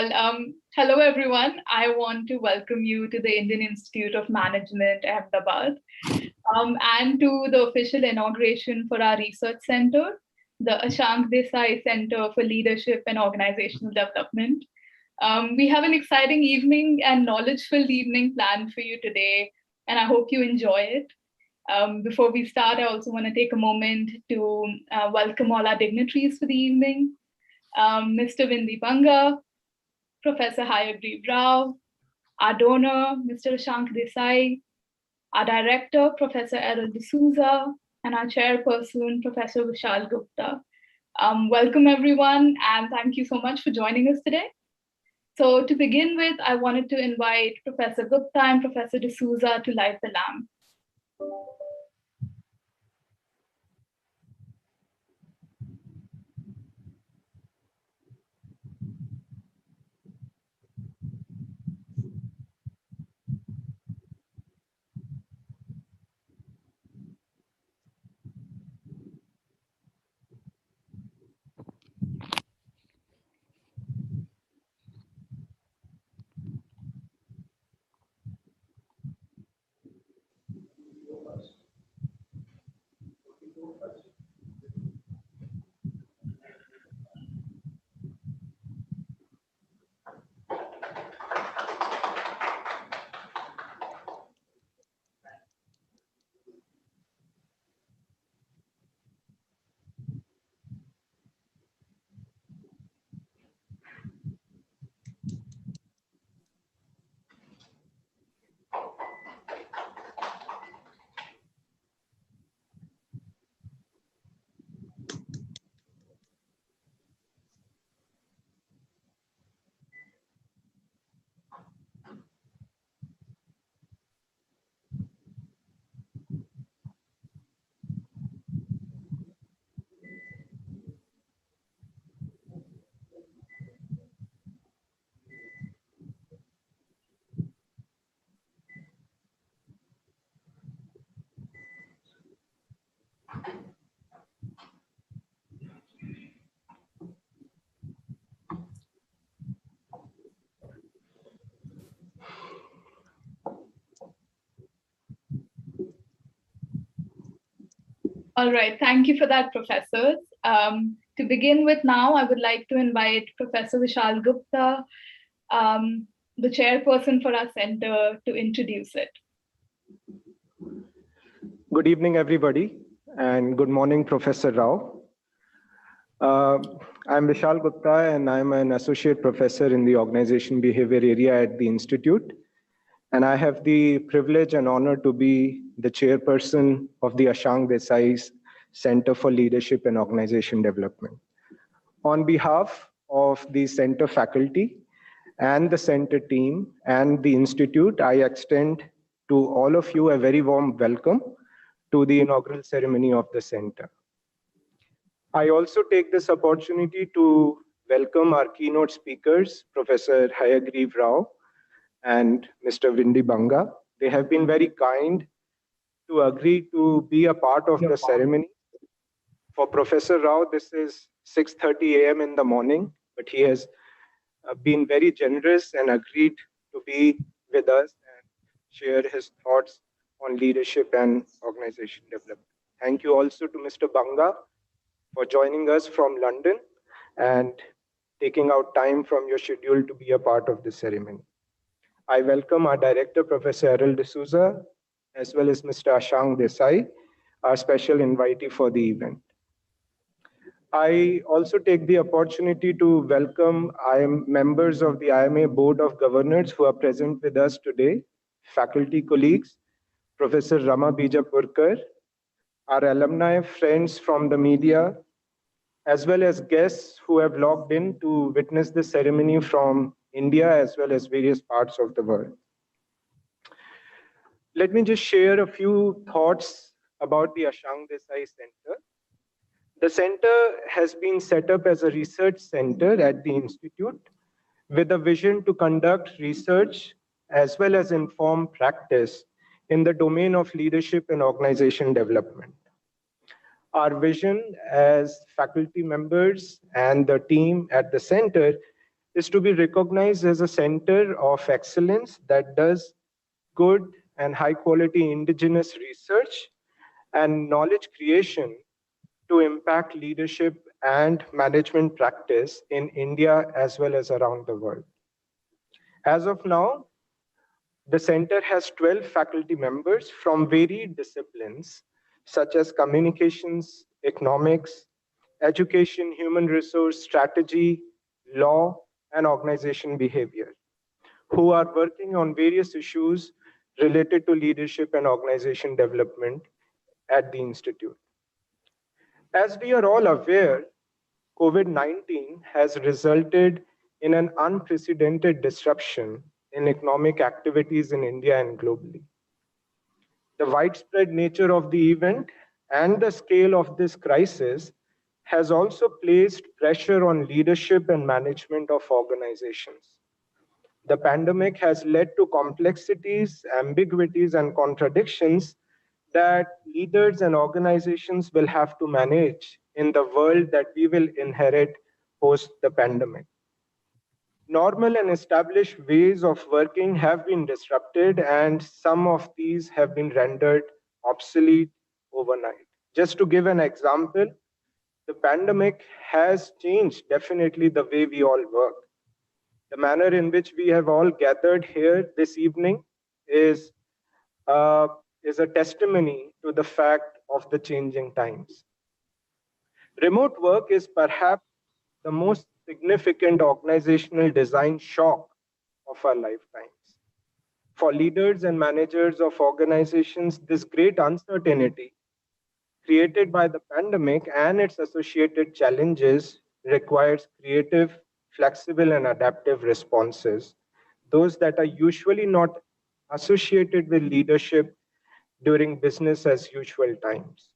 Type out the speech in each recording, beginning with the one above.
Hello everyone. I want to welcome you to the Indian Institute of Management, Ahmedabad, and to the official inauguration for our research center, the Ashank Desai Center for Leadership and Organizational Development. We have an exciting evening and knowledge-filled evening planned for you today, and I hope you enjoy it. Before we start, I also want to take a moment to welcome all our dignitaries for the evening. Mr. Vindi Banga, Professor Hayagriv Rao, our donor, Mr. Ashank Desai, our director, Professor Errol D'Souza, and our chairperson, Professor Vishal Gupta. Welcome everyone, and thank you so much for joining us today. So to begin with, I wanted to invite Professor Gupta and Professor D'Souza to light the lamp. All right, thank you for that, professors. To begin with now, I would like to invite Professor Vishal Gupta, the chairperson for our center, to introduce it. Good evening, everybody, and good morning, Professor Rao. I'm Vishal Gupta, and I'm an associate professor in the organization behavior area at the Institute. And I have the privilege and honor to be the chairperson of the Ashank Desai Center for Leadership and Organization Development. On behalf of the center faculty and the center team and the Institute, I extend to all of you a very warm welcome to the inaugural ceremony of the center. I also take this opportunity to welcome our keynote speakers, Professor Hayagriv Rao and Mr. Vindi Banga. They have been very kind to agree to be a part of the ceremony. For Professor Rao, this is 6:30 a.m. in the morning, but he has been very generous and agreed to be with us and share his thoughts on leadership and organization development. Thank you also to Mr. Banga for joining us from London and taking out time from your schedule to be a part of the ceremony. I welcome our director, Professor Errol D'Souza, as well as Mr. Ashank Desai, our special invitee for the event. I also take the opportunity to welcome members of the IMA Board of Governors who are present with us today, faculty colleagues, Professor Rama Bijapurkar, our alumni friends from the media, as well as guests who have logged in to witness the ceremony from India as well as various parts of the world. Let me just share a few thoughts about the Ashank Desai Center. The center has been set up as a research center at the Institute with a vision to conduct research as well as inform practice in the domain of leadership and organization development. Our vision as faculty members and the team at the center is to be recognized as a center of excellence that does good and high quality indigenous research and knowledge creation to impact leadership and management practice in India as well as around the world. As of now, the center has 12 faculty members from varied disciplines such as communications, economics, education, human resource strategy, law, and organization behavior, who are working on various issues related to leadership and organization development at the Institute. As we are all aware, COVID-19 has resulted in an unprecedented disruption in economic activities in India and globally. The widespread nature of the event and the scale of this crisis has also placed pressure on leadership and management of organizations. The pandemic has led to complexities, ambiguities, and contradictions that leaders and organizations will have to manage in the world that we will inherit post the pandemic. Normal and established ways of working have been disrupted, and some of these have been rendered obsolete overnight. Just to give an example, the pandemic has changed definitely the way we all work. The manner in which we have all gathered here this evening is, is a testimony to the fact of the changing times. Remote work is perhaps the most significant organizational design shock of our lifetimes. For leaders and managers of organizations, this great uncertainty created by the pandemic and its associated challenges requires creative, flexible, and adaptive responses, those that are usually not associated with leadership during business as usual times.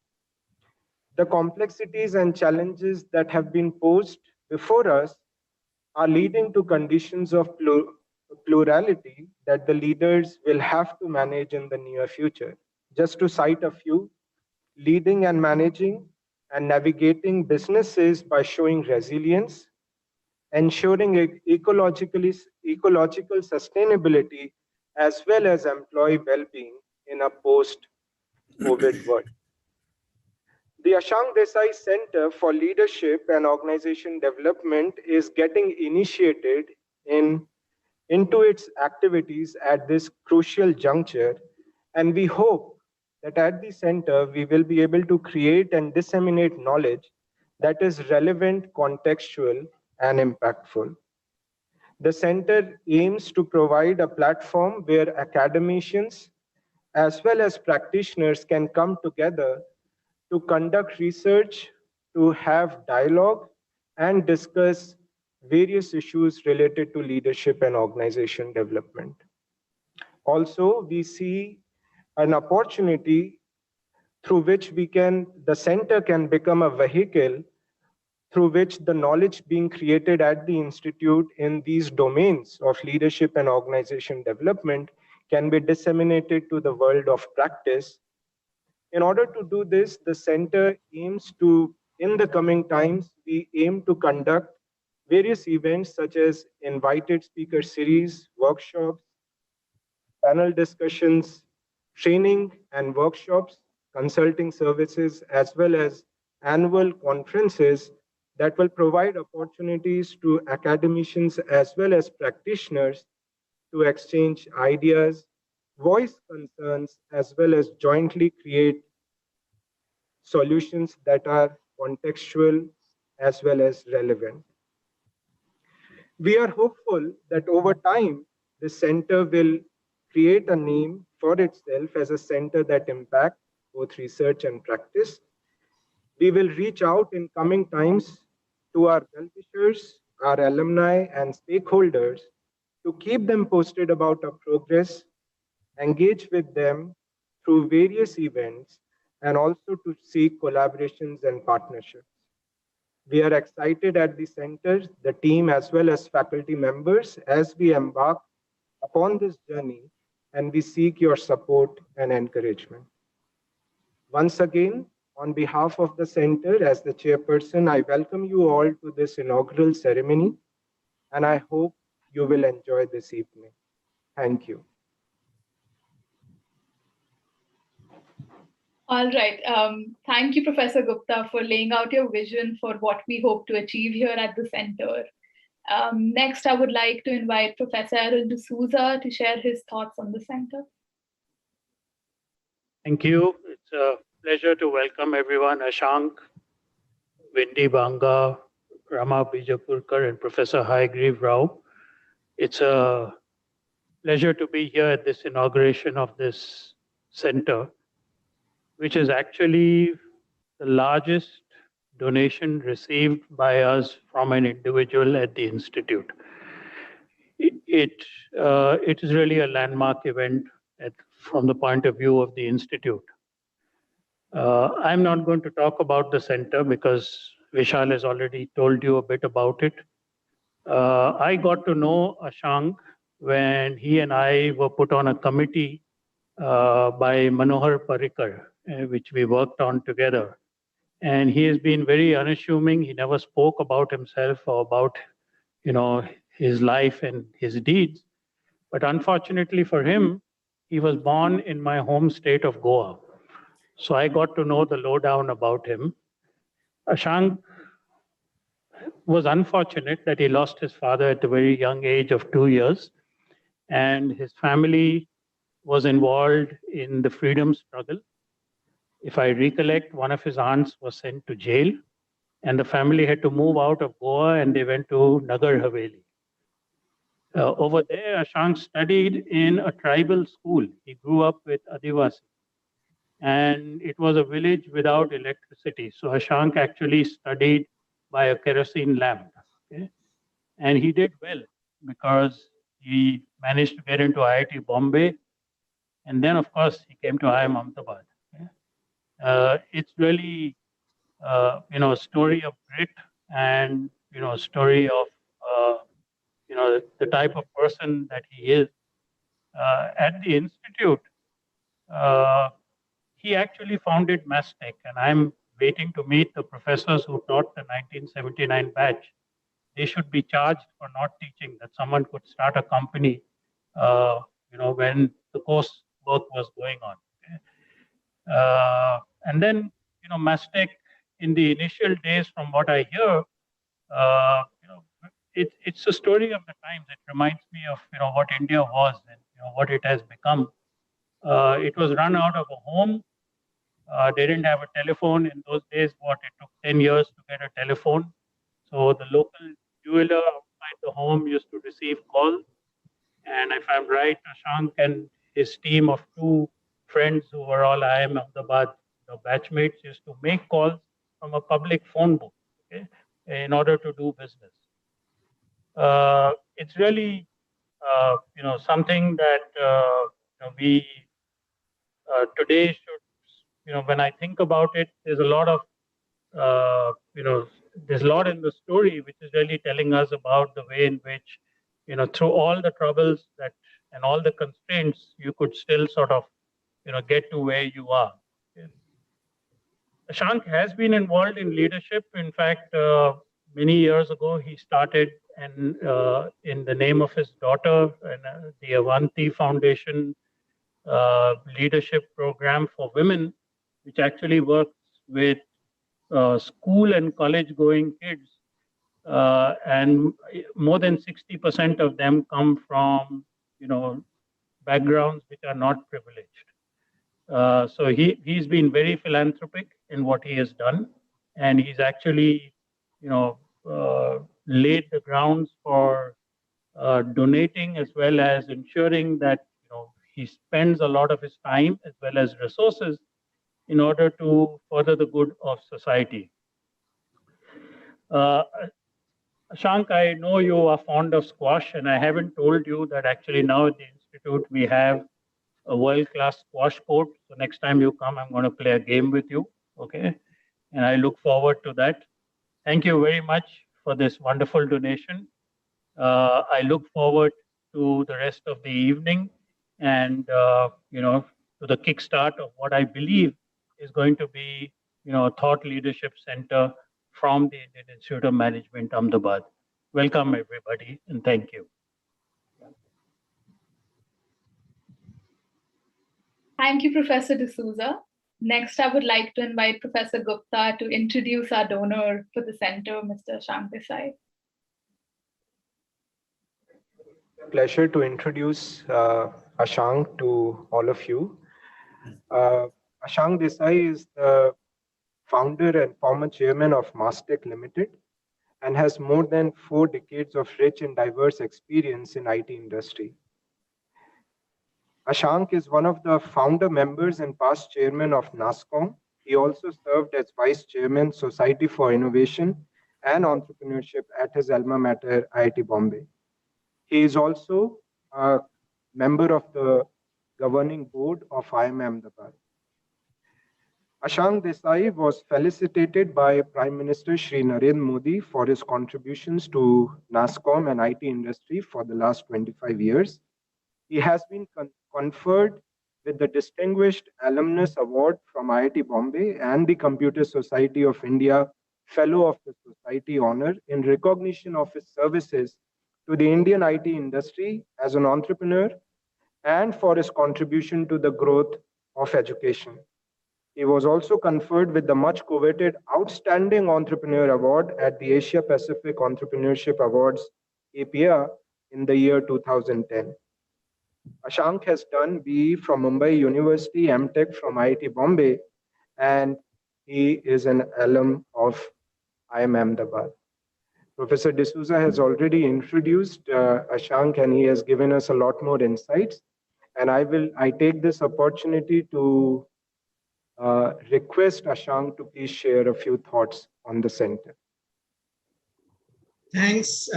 The complexities and challenges that have been posed before us are leading to conditions of plurality that the leaders will have to manage in the near future. Just to cite a few, leading and managing and navigating businesses by showing resilience, ensuring ecological sustainability, as well as employee well-being in a post-COVID world. The Ashank Desai Center for Leadership and Organization Development is getting initiated into its activities at this crucial juncture, and we hope that at the center we will be able to create and disseminate knowledge that is relevant, contextual, and impactful. The center aims to provide a platform where academicians as well as practitioners can come together to conduct research, to have dialogue, and discuss various issues related to leadership and organization development. Also, we see an opportunity through which the center can become a vehicle through which the knowledge being created at the Institute in these domains of leadership and organization development can be disseminated to the world of practice. In order to do this, the center aims to, in the coming times, we aim to conduct various events such as invited speaker series, workshops, panel discussions, training and workshops, consulting services, as well as annual conferences that will provide opportunities to academicians as well as practitioners to exchange ideas, voice concerns, as well as jointly create solutions that are contextual as well as relevant. We are hopeful that over time, the center will create a name for itself as a center that impacts both research and practice. We will reach out in coming times to our well-wishers, our alumni, and stakeholders to keep them posted about our progress, engage with them through various events, and also to seek collaborations and partnerships. We are excited at the center, the team, as well as faculty members, as we embark upon this journey, and we seek your support and encouragement. Once again, on behalf of the center, as the chairperson, I welcome you all to this inaugural ceremony. and I hope you will enjoy this evening. Thank you. All right. Thank you, Professor Gupta, for laying out your vision for what we hope to achieve here at the center. Next, I would like to invite Professor Aaron D'Souza to share his thoughts on the center. Thank you. It's a pleasure to welcome everyone. Ashank, Windy Banga, Rama Bijapurkar, and Professor Hayagreev Rao. It's a pleasure to be here at this inauguration of this center, which is actually the largest donation received by us from an individual at the Institute. It is really a landmark event from the point of view of the Institute. I'm not going to talk about the center because Vishal has already told you a bit about it. I got to know Ashank when he and I were put on a committee by Manohar Parrikar, which we worked on together. And he has been very unassuming. He never spoke about himself or about, his life and his deeds. But unfortunately for him, he was born in my home state of Goa. So I got to know the lowdown about him. Ashank was unfortunate that he lost his father at the very young age of 2 years, and his family was involved in the freedom struggle. If I recollect, one of his aunts was sent to jail, and the family had to move out of Goa and they went to Nagar Haveli. Over there, Ashank studied in a tribal school. He grew up with Adivasi, and it was a village without electricity. So Ashank actually studied by a kerosene lamp. Okay? And he did well because he managed to get into IIT Bombay. And then, of course, he came to IIM Ahmedabad. Okay? It's really, a story of grit and, a story of, the type of person that he is. At the Institute, he actually founded Mastech, and I'm waiting to meet the professors who taught the 1979 batch. They should be charged for not teaching that someone could start a company, when the course work was going on. Okay? And then, Mastech in the initial days, from what I hear, it's a story of the times. It reminds me of, what India was and, what it has become. It was run out of a home. They didn't have a telephone in those days. It took 10 years to get a telephone. So the local jeweler outside the home used to receive calls. And if I'm right, Ashank and his team of two friends who were all IIM Ahmedabad batchmates used to make calls from a public phone book, okay, in order to do business. It's really, something that we today should, when I think about it, there's a lot of, there's a lot in the story which is really telling us about the way in which, through all the troubles and all the constraints, you could still sort of, get to where you are. Okay. Ashank has been involved in leadership. In fact, many years ago, he started in the name of his daughter, the Avanti Foundation leadership program for women, which actually works with school and college going kids. And more than 60% of them come from, backgrounds which are not privileged. So he's been very philanthropic in what he has done. And he's actually, laid the grounds for donating as well as ensuring that, he spends a lot of his time as well as resources in order to further the good of society. Ashank, I know you are fond of squash, and I haven't told you that actually now at the Institute we have a world-class squash court. So next time you come, I'm going to play a game with you, okay? And I look forward to that. Thank you very much for this wonderful donation. I look forward to the rest of the evening and, to the kickstart of what I believe is going to be, a thought leadership center from the Indian Institute of Management, Ahmedabad. Welcome, everybody, and thank you. Thank you, Professor D'Souza. Next, I would like to invite Professor Gupta to introduce our donor for the center, Mr. Ashank Desai. Pleasure to introduce Ashank to all of you. Ashank Desai is the founder and former chairman of Mastech Limited and has more than 4 decades of rich and diverse experience in IT industry. Ashank is one of the founder members and past chairman of NASCOM. He also served as vice chairman, Society for Innovation and Entrepreneurship at his alma mater, IIT Bombay. He is also a member of the governing board of IIM Ahmedabad. Ashank Desai was felicitated by Prime Minister Shri Narendra Modi for his contributions to NASCOM and IT industry for the last 25 years. He has been conferred with the Distinguished Alumnus Award from IIT Bombay and the Computer Society of India Fellow of the Society honor in recognition of his services to the Indian IT industry as an entrepreneur and for his contribution to the growth of education. He was also conferred with the much coveted Outstanding Entrepreneur Award at the Asia Pacific Entrepreneurship Awards, APA, in the year 2010. Ashank has done BE from Mumbai University, MTech from IIT Bombay, and he is an alum of IIM Ahmedabad. Professor D'Souza has already introduced Ashank, and he has given us a lot more insights. And I take this opportunity to request Ashank to please share a few thoughts on the center. Thanks,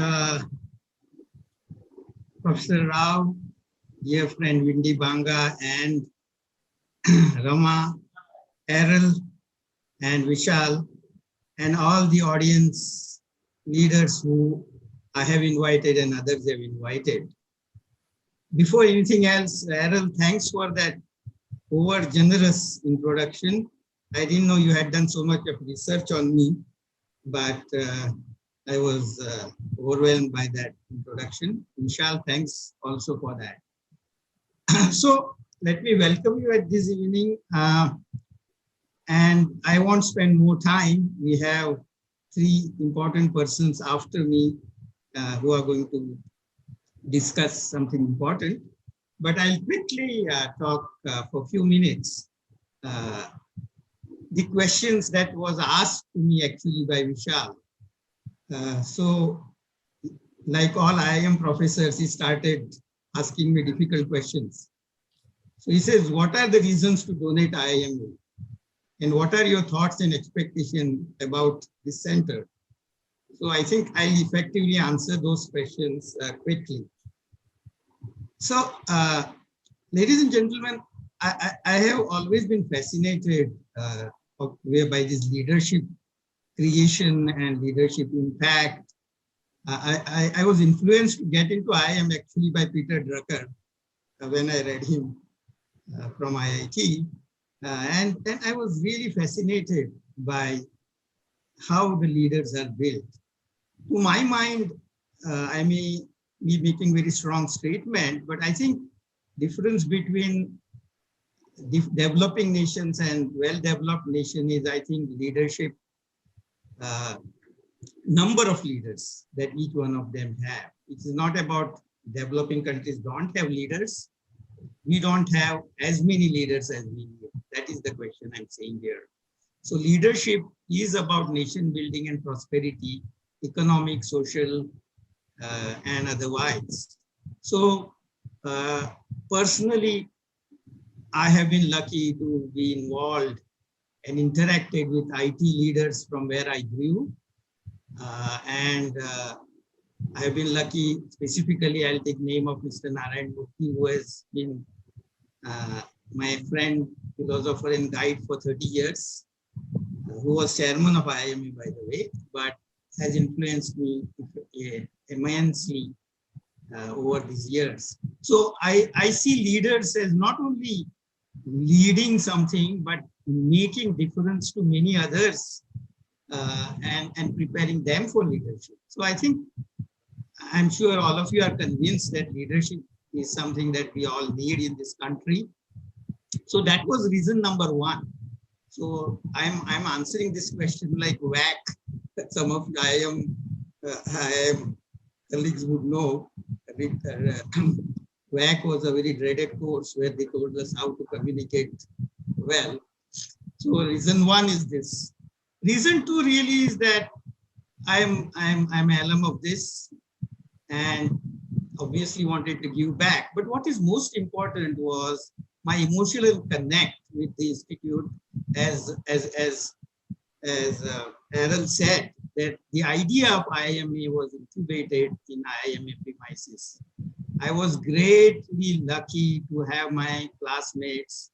Professor Rao, dear friend Windy Banga, and Rama, Errol, and Vishal, and all the audience leaders who I have invited and others have invited. Before anything else, Errol, thanks for that over generous introduction. I didn't know you had done so much of research on me, but I was overwhelmed by that introduction. Vishal, thanks also for that. So let me welcome you at this evening. And I won't spend more time. We have 3 important persons after me who are going to discuss something important. But I'll quickly talk for a few minutes. The questions that was asked to me actually by Vishal. So like all IIM professors, he started asking me difficult questions. So he says, what are the reasons to donate IIM? And what are your thoughts and expectations about this center? So I think I'll effectively answer those questions quickly. So, ladies and gentlemen, I have always been fascinated by this leadership creation and leadership impact. I was influenced to get into IIM actually by Peter Drucker when I read him from IIT. And I was really fascinated by how the leaders are built. To my mind, I may be making very strong statement, but I think difference between developing nations and well-developed nation is, I think, leadership, number of leaders that each one of them have. It is not about developing countries don't have leaders. We don't have as many leaders as we need. That is the question I'm saying here. So leadership is about nation building and prosperity, economic, social, and otherwise. So personally, I have been lucky to be involved and interacted with IT leaders from where I grew. I have been lucky, specifically, I'll take name of Mr. Narayan Murthy, who has been my friend, philosopher and guide for 30 years, who was chairman of IIM, by the way, but has influenced me immensely over these years. So I see leaders as not only leading something, but making difference to many others and preparing them for leadership. So I think I'm sure all of you are convinced that leadership is something that we all need in this country. So that was reason number one. So I'm answering this question like whack. Some of IIM colleagues would know. WAC was a very dreaded course where they told us how to communicate well. So reason one is this. Reason two really is that I'm an alum of this and obviously wanted to give back. But what is most important was my emotional connect with the institute, as Aaron said, that the idea of IIMA was incubated in IIMA premises. I was greatly lucky to have my classmates,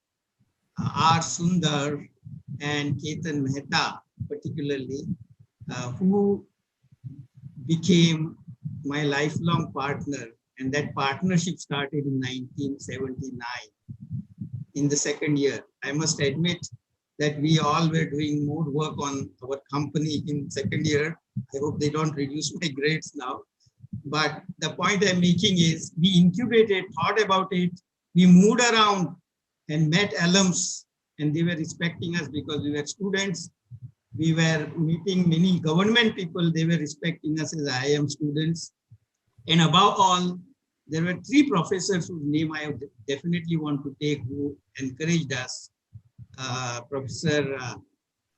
R. Sundar and Ketan Mehta, particularly, who became my lifelong partner. And that partnership started in 1979, in the second year. I must admit that we all were doing more work on our company in second year. I hope they don't reduce my grades now. But the point I'm making is we incubated, thought about it, we moved around and met alums, and they were respecting us because we were students. We were meeting many government people, they were respecting us as IIM students. And above all, there were three professors whose name I definitely want to take, who encouraged us. Professor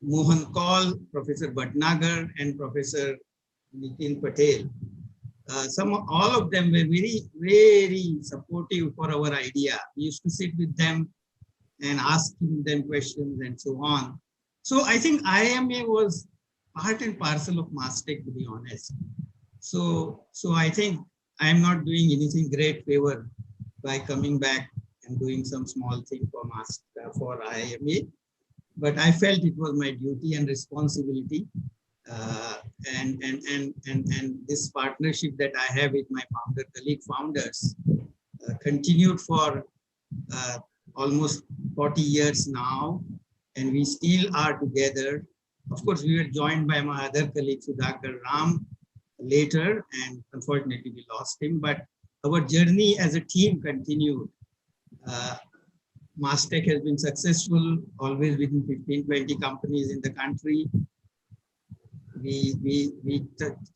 Mohan Kaul, Professor Bhatnagar, and Professor Nitin Patel. All of them were very, very supportive for our idea. We used to sit with them and asking them questions and so on. So I think IIMA was part and parcel of Mastech, to be honest. So I think I'm not doing anything great favor by coming back and doing some small thing for IIMA, but I felt it was my duty and responsibility. And this partnership that I have with my founders continued for almost 40 years now, and we still are together. Of course, we were joined by my other colleague Sudhakar Ram later, and unfortunately we lost him, but our journey as a team continued. Mastech has been successful, always within 15-20 companies in the country. We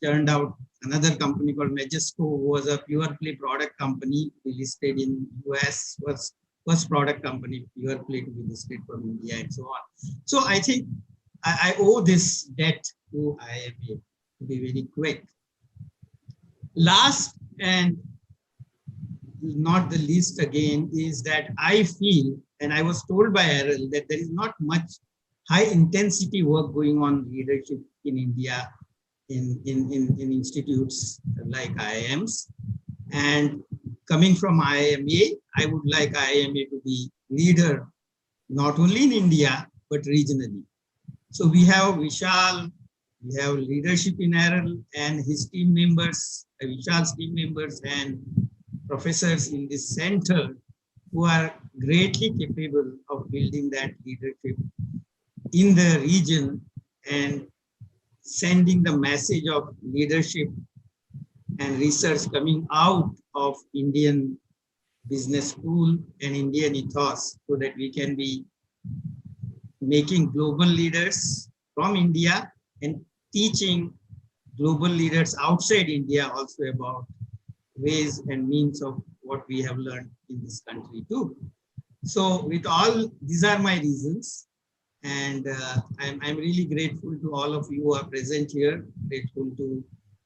turned out another company called Majesco, who was a pure play product company. We listed in US, was first product company, pure play, to be listed from India and so on. So I think I owe this debt to IIMA, to be very quick. Last and not the least again is that I feel, and I was told by Errol, that there is not much high intensity work going on leadership in India in institutes like IIMs. And coming from IIMA, I would like IIMA to be leader, not only in India, but regionally. So we have Vishal, we have leadership in Errol and his team members, Vishal's team members and professors in this center who are greatly capable of building that leadership in the region and sending the message of leadership and research coming out of Indian business school and Indian ethos, so that we can be making global leaders from India and teaching global leaders outside India also about ways and means of what we have learned in this country too. So with all, these are my reasons. And I'm really grateful to all of you who are present here, grateful to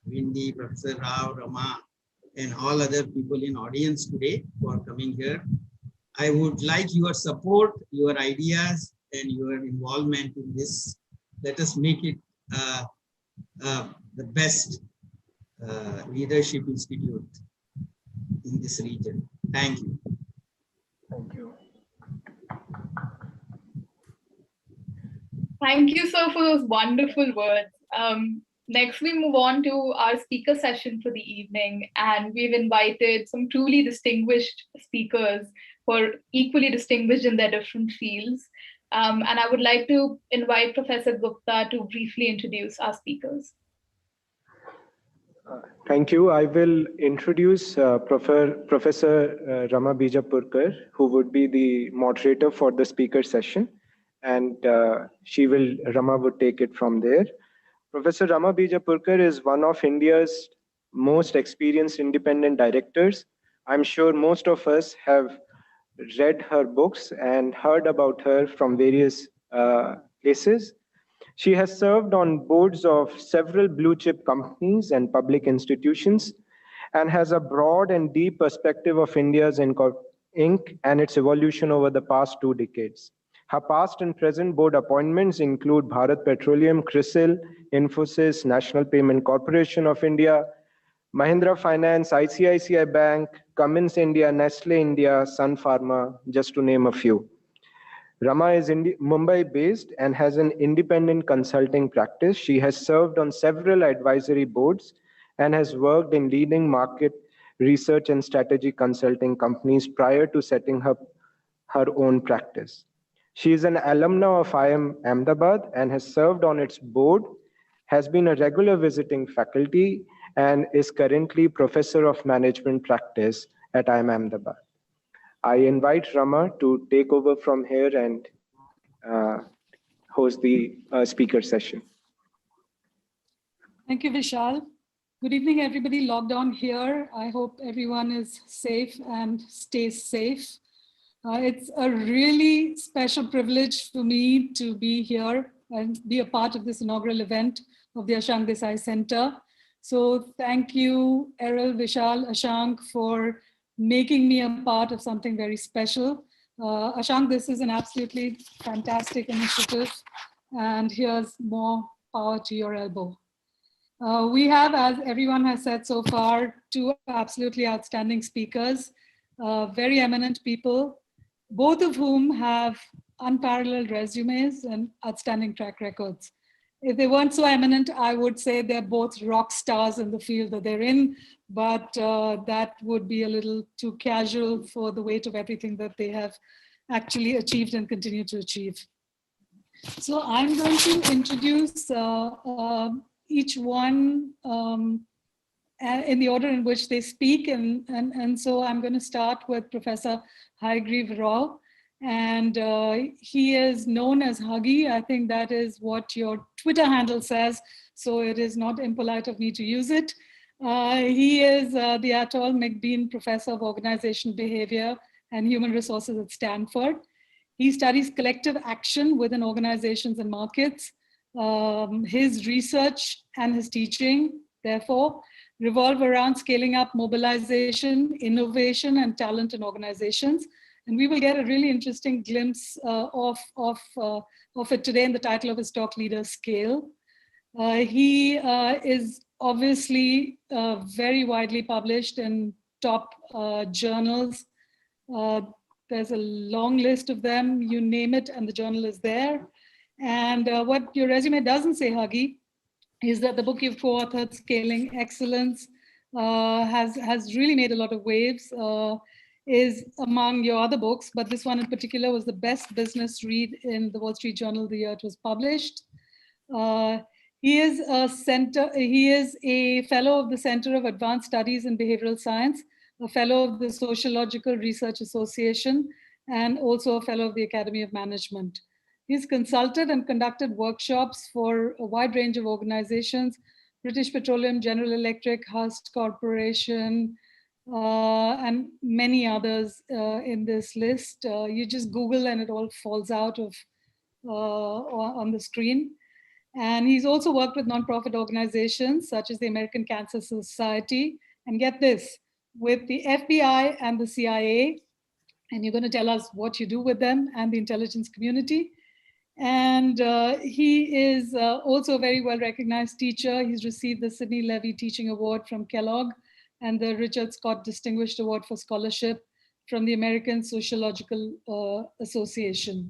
Windy, Professor Rao, Rama, and all other people in audience today for coming here. I would like your support, your ideas, and your involvement in this. Let us make it the best leadership institute in this region. Thank you. Thank you. Thank you, sir, for those wonderful words. Next, we move on to our speaker session for the evening, and we've invited some truly distinguished speakers who are equally distinguished in their different fields. And I would like to invite Professor Gupta to briefly introduce our speakers. Thank you. I will introduce Professor Rama Bijapurkar, who would be the moderator for the speaker session, and Rama would take it from there. Professor Rama Bijapurkar is one of India's most experienced independent directors. I'm sure most of us have read her books and heard about her from various places. She has served on boards of several blue chip companies and public institutions and has a broad and deep perspective of India's Inc. and its evolution over the past 2 decades. Her past and present board appointments include Bharat Petroleum, CRISIL, Infosys, National Payment Corporation of India, Mahindra Finance, ICICI Bank, Cummins India, Nestle India, Sun Pharma, just to name a few. Rama is Mumbai based and has an independent consulting practice. She has served on several advisory boards and has worked in leading market research and strategy consulting companies prior to setting up her own practice. She is an alumna of IIM Ahmedabad and has served on its board, has been a regular visiting faculty, and is currently Professor of Management Practice at IIM Ahmedabad. I invite Rama to take over from here and host the speaker session. Thank you, Vishal. Good evening, everybody logged on here. I hope everyone is safe and stays safe. It's a really special privilege for me to be here and be a part of this inaugural event of the Ashank Desai Center. So thank you, Errol, Vishal, Ashank, for making me a part of something very special. Ashank, this is an absolutely fantastic initiative, and here's more power to your elbow. We have, as everyone has said so far, two absolutely outstanding speakers, very eminent people, both of whom have unparalleled resumes and outstanding track records. If they weren't so eminent, I would say they're both rock stars in the field that they're in, but that would be a little too casual for the weight of everything that they have actually achieved and continue to achieve. So I'm going to introduce each one in the order in which they speak. And so I'm going to start with Professor Haigreve Rao. And he is known as Huggy. I think that is what your Twitter handle says. So it is not impolite of me to use it. He is the Atul McBean Professor of Organization Behavior and Human Resources at Stanford. He studies collective action within organizations and markets. His research and his teaching, therefore, revolve around scaling up mobilization, innovation, and talent in organizations. And we will get a really interesting glimpse of it today in the title of his talk, Leaders Scale. He is obviously very widely published in top journals. There's a long list of them, you name it, and the journal is there. And what your resume doesn't say, Huggy, is that the book you've co-authored, Scaling Excellence, has really made a lot of waves, is among your other books, but this one in particular was the best business read in the Wall Street Journal the year it was published. He is a fellow of the Center of Advanced Studies in Behavioral Science, a fellow of the Sociological Research Association, and also a fellow of the Academy of Management. He's consulted and conducted workshops for a wide range of organizations, British Petroleum, General Electric, Hearst Corporation, and many others in this list. You just Google and it all falls out of on the screen. And he's also worked with nonprofit organizations such as the American Cancer Society, and get this, with the FBI and the CIA, and you're going to tell us what you do with them and the intelligence community. And he is also a very well-recognized teacher. He's received the Sidney Levy Teaching Award from Kellogg and the Richard Scott Distinguished Award for Scholarship from the American Sociological Association.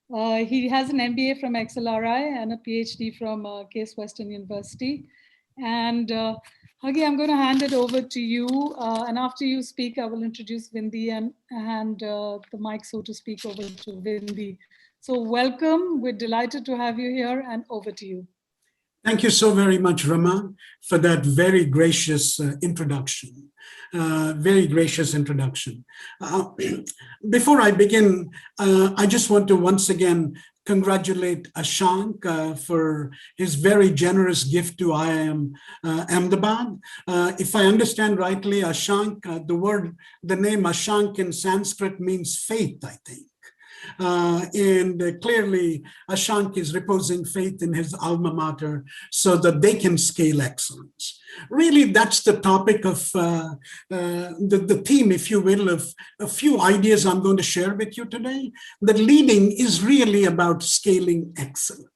He has an MBA from XLRI and a PhD from Case Western University. And Huggy, I'm going to hand it over to you. And after you speak, I will introduce Vindi and hand the mic, so to speak, over to Vindi. So welcome. We're delighted to have you here, and over to you. Thank you so very much, Rama, for that very gracious introduction. Very gracious introduction. Before I begin, I just want to once again congratulate Ashank for his very generous gift to IIM Ahmedabad. If I understand rightly, Ashank, the name Ashank in Sanskrit means faith, I think. And clearly, Ashank is reposing faith in his alma mater so that they can scale excellence. Really, that's the topic of the theme, if you will, of a few ideas I'm going to share with you today. That leading is really about scaling excellence.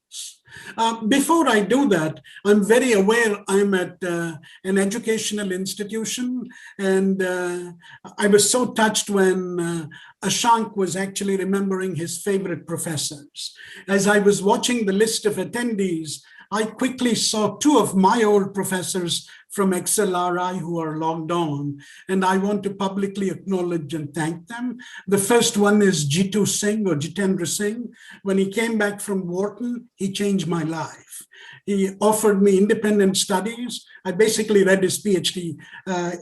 Before I do that, I'm very aware I'm at an educational institution, and I was so touched when Ashank was actually remembering his favorite professors. As I was watching the list of attendees, I quickly saw two of my old professors from XLRI who are logged on, and I want to publicly acknowledge and thank them. The first one is Jitu Singh or Jitendra Singh. When he came back from Wharton, he changed my life. He offered me independent studies. I basically read his PhD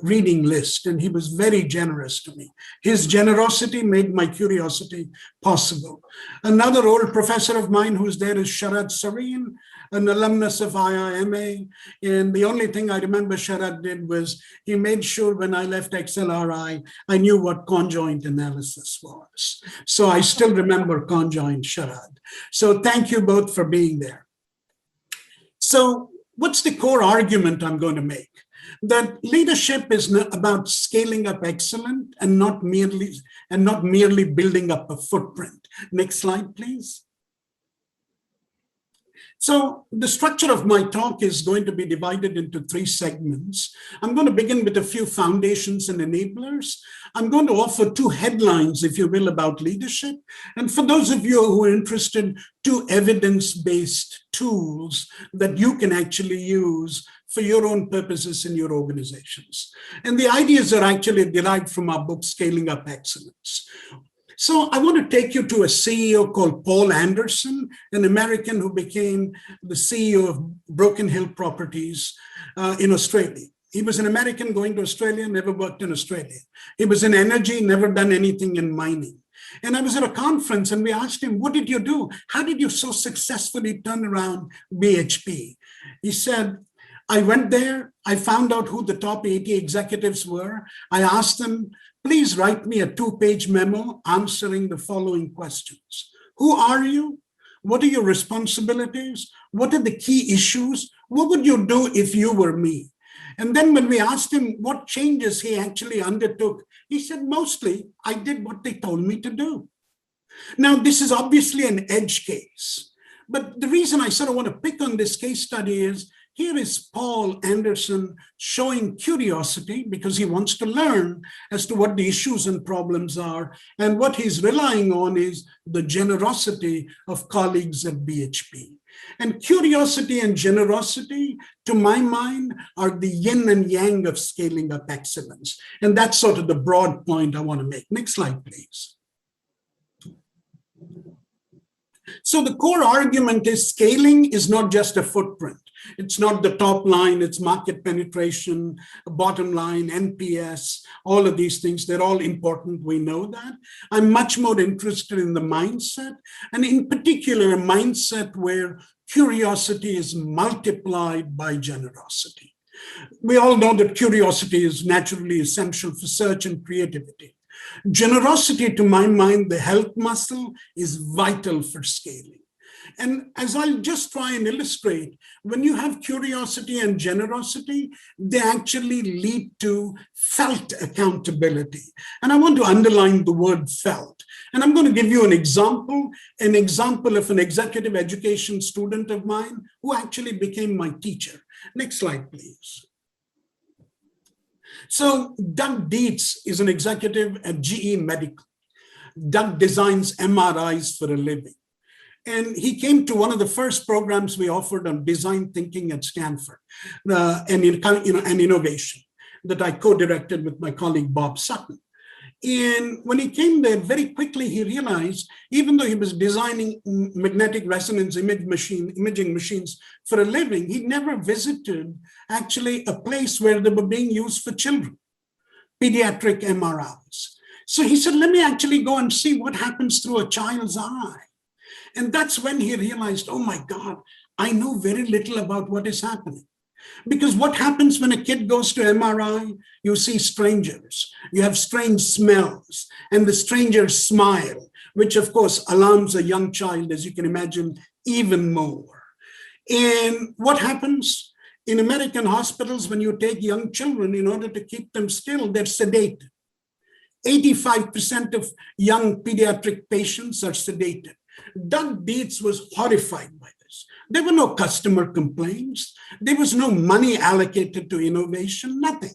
reading list, and he was very generous to me. His generosity made my curiosity possible. Another old professor of mine who's there is Sharad Sareen, an alumnus of IIMA. And the only thing I remember Sharad did was he made sure when I left XLRI, I knew what conjoint analysis was. So I still remember conjoint Sharad. So thank you both for being there. So what's the core argument I'm going to make? That leadership is about scaling up excellence and not merely building up a footprint. Next slide, please. So the structure of my talk is going to be divided into three segments. I'm going to begin with a few foundations and enablers. I'm going to offer two headlines, if you will, about leadership. And for those of you who are interested, two evidence-based tools that you can actually use for your own purposes in your organizations. And the ideas are actually derived from our book, Scaling Up Excellence. So I want to take you to a CEO called Paul Anderson, an American who became the CEO of Broken Hill Properties in Australia. He was an American going to Australia, never worked in Australia. He was in energy, never done anything in mining. And I was at a conference and we asked him, what did you do? How did you so successfully turn around BHP? He said, I went there, I found out who the top 80 executives were. I asked them, please write me a 2-page memo answering the following questions. Who are you? What are your responsibilities? What are the key issues? What would you do if you were me? And then when we asked him what changes he actually undertook, he said, mostly I did what they told me to do. Now, this is obviously an edge case. But the reason I sort of want to pick on this case study is here is Paul Anderson showing curiosity because he wants to learn as to what the issues and problems are. And what he's relying on is the generosity of colleagues at BHP. And curiosity and generosity, to my mind, are the yin and yang of scaling up excellence. And that's sort of the broad point I want to make. Next slide, please. So the core argument is scaling is not just a footprint. It's not the top line, it's market penetration, bottom line, NPS, all of these things, they're all important, we know that. I'm much more interested in the mindset, and in particular, a mindset where curiosity is multiplied by generosity. We all know that curiosity is naturally essential for search and creativity. Generosity, to my mind, the health muscle, is vital for scaling. And as I'll just try and illustrate, when you have curiosity and generosity, they actually lead to felt accountability. And I want to underline the word felt. And I'm going to give you an example of an executive education student of mine who actually became my teacher. Next slide, please. So Doug Dietz is an executive at GE Medical. Doug designs MRIs for a living. And he came to one of the first programs we offered on design thinking at Stanford, and Inauguration, that I co-directed with my colleague Bob Sutton. And when he came there, very quickly he realized, even though he was designing magnetic resonance imaging machines for a living, he never visited actually a place where they were being used for children, pediatric MRIs. So he said, let me actually go and see what happens through a child's eye. And that's when he realized, oh my God, I know very little about what is happening. Because what happens when a kid goes to MRI, you see strangers, you have strange smells, and the strangers smile, which of course alarms a young child, as you can imagine, even more. And what happens in American hospitals when you take young children, in order to keep them still, they're sedated. 85% of young pediatric patients are sedated. Doug Dietz was horrified by this. There were no customer complaints. There was no money allocated to innovation, nothing.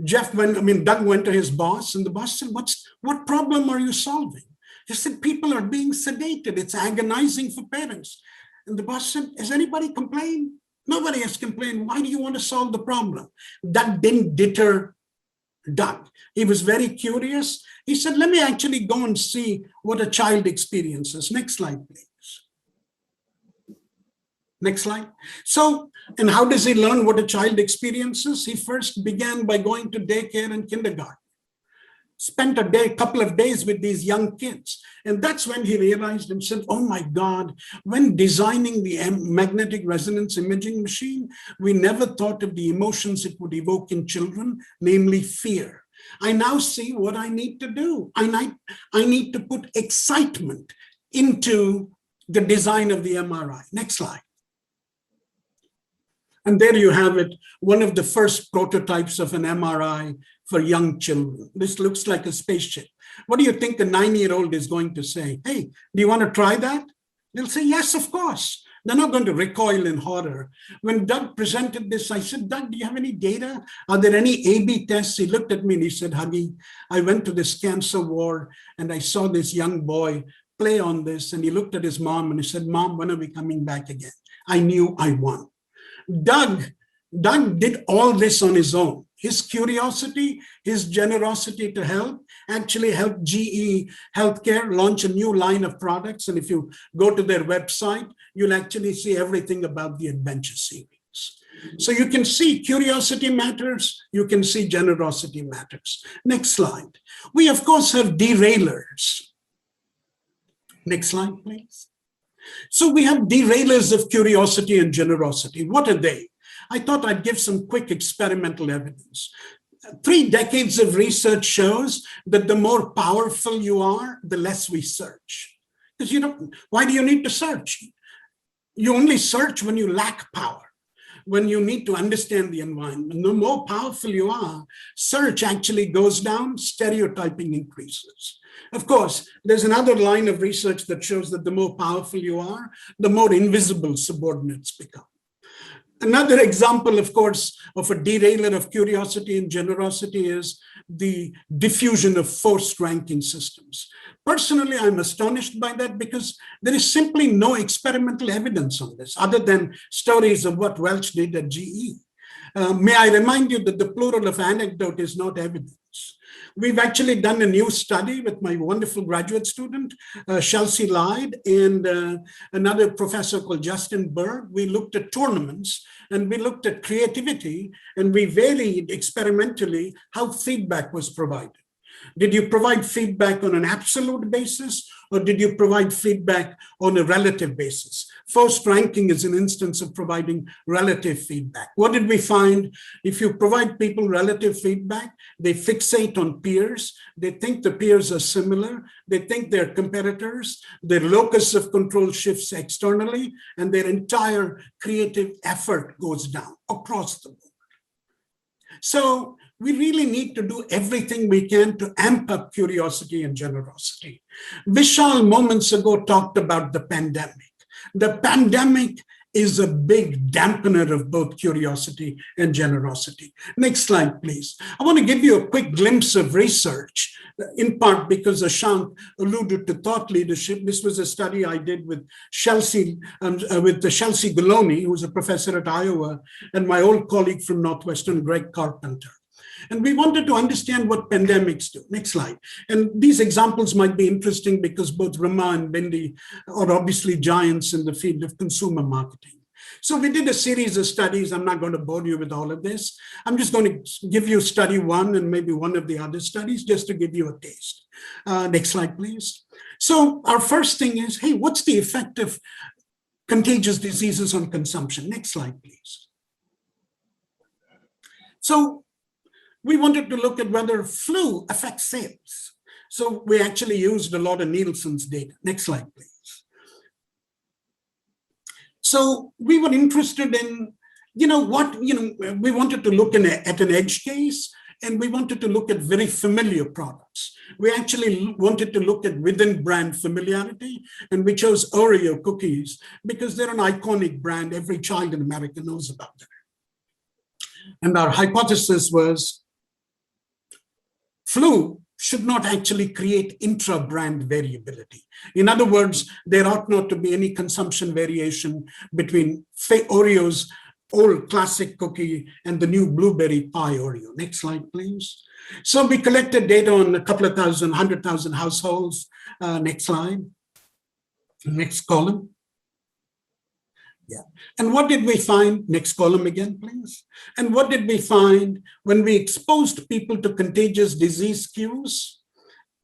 Doug went to his boss, and the boss said, what problem are you solving? He said, people are being sedated. It's agonizing for parents. And the boss said, has anybody complained? Nobody has complained. Why do you want to solve the problem? That didn't deter Doug. He was very curious. He said, let me actually go and see what a child experiences. Next slide, please. Next slide. So, and how does he learn what a child experiences? He first began by going to daycare and kindergarten. Spent a couple of days with these young kids. And that's when he realized himself, oh my God, when designing the magnetic resonance imaging machine, we never thought of the emotions it would evoke in children, namely fear. I now see what I need to do. I need to put excitement into the design of the MRI. Next slide. And there you have it, one of the first prototypes of an MRI for young children. This looks like a spaceship. What do you think a 9-year-old is going to say? Hey, do you want to try that? They'll say, yes, of course. They're not going to recoil in horror. When Doug presented this, I said, Doug, do you have any data? Are there any A/B tests? He looked at me and he said, Huggy, I went to this cancer ward and I saw this young boy play on this. And he looked at his mom and he said, Mom, when are we coming back again? I knew I won. Doug did all this on his own. His curiosity, his generosity to help actually helped GE Healthcare launch a new line of products. And if you go to their website, you'll actually see everything about the adventure series. So you can see curiosity matters. You can see generosity matters. Next slide. We, of course, have derailers. Next slide, please. So we have derailers of curiosity and generosity. What are they? I thought I'd give some quick experimental evidence. 3 decades of research shows that the more powerful you are, the less we search. Because why do you need to search? You only search when you lack power, when you need to understand the environment. The more powerful you are, search actually goes down, stereotyping increases. Of course, there's another line of research that shows that the more powerful you are, the more invisible subordinates become. Another example, of course, of a derailer of curiosity and generosity is the diffusion of forced ranking systems. Personally, I'm astonished by that because there is simply no experimental evidence on this other than stories of what Welch did at GE. May I remind you that the plural of anecdote is not evidence. We've actually done a new study with my wonderful graduate student, Chelsea Lyde, and another professor called Justin Berg. We looked at tournaments and we looked at creativity, and we varied experimentally how feedback was provided. Did you provide feedback on an absolute basis, or did you provide feedback on a relative basis? Forced ranking is an instance of providing relative feedback. What did we find? If you provide people relative feedback, they fixate on peers. They think the peers are similar. They think they're competitors. Their locus of control shifts externally, and their entire creative effort goes down across the board. So we really need to do everything we can to amp up curiosity and generosity. Vishal moments ago talked about the pandemic. The pandemic is a big dampener of both curiosity and generosity. Next slide, please. I want to give you a quick glimpse of research, in part because Ashank alluded to thought leadership. This was a study I did with Chelsea Goloni, who's a professor at Iowa, and my old colleague from Northwestern, Greg Carpenter. And we wanted to understand what pandemics do. Next slide. And these examples might be interesting because both Rama and Bendy are obviously giants in the field of consumer marketing. So we did a series of studies. I'm not going to bore you with all of this. I'm just going to give you study one and maybe one of the other studies just to give you a taste. Next slide, please. So our first thing is, hey, what's the effect of contagious diseases on consumption? Next slide, please. So we wanted to look at whether flu affects sales. So we actually used a lot of Nielsen's data. Next slide, please. So we were interested in, we wanted to look at an edge case, and we wanted to look at very familiar products. We actually wanted to look at within brand familiarity, and we chose Oreo cookies because they're an iconic brand. Every child in America knows about them. And our hypothesis was flu should not actually create intra-brand variability. In other words, there ought not to be any consumption variation between Oreo's old classic cookie and the new blueberry pie Oreo. Next slide, please. So we collected data on a couple of 100,000 households. Next slide. Next column. Yeah. And what did we find? Next column again, please. And what did we find when we exposed people to contagious disease cues?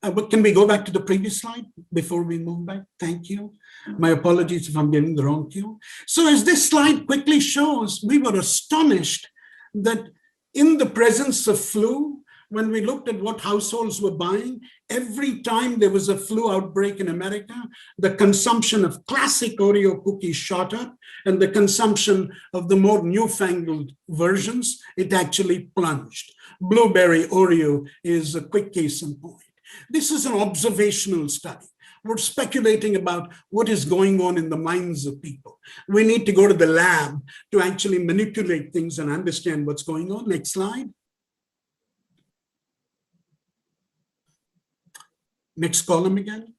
Can we go back to the previous slide before we move back? Thank you. My apologies if I'm getting the wrong cue. So as this slide quickly shows, we were astonished that in the presence of flu, when we looked at what households were buying, every time there was a flu outbreak in America, the consumption of classic Oreo cookies shot up, and the consumption of the more newfangled versions, it actually plunged. Blueberry Oreo is a quick case in point. This is an observational study. We're speculating about what is going on in the minds of people. We need to go to the lab to actually manipulate things and understand what's going on. Next slide. Next column again.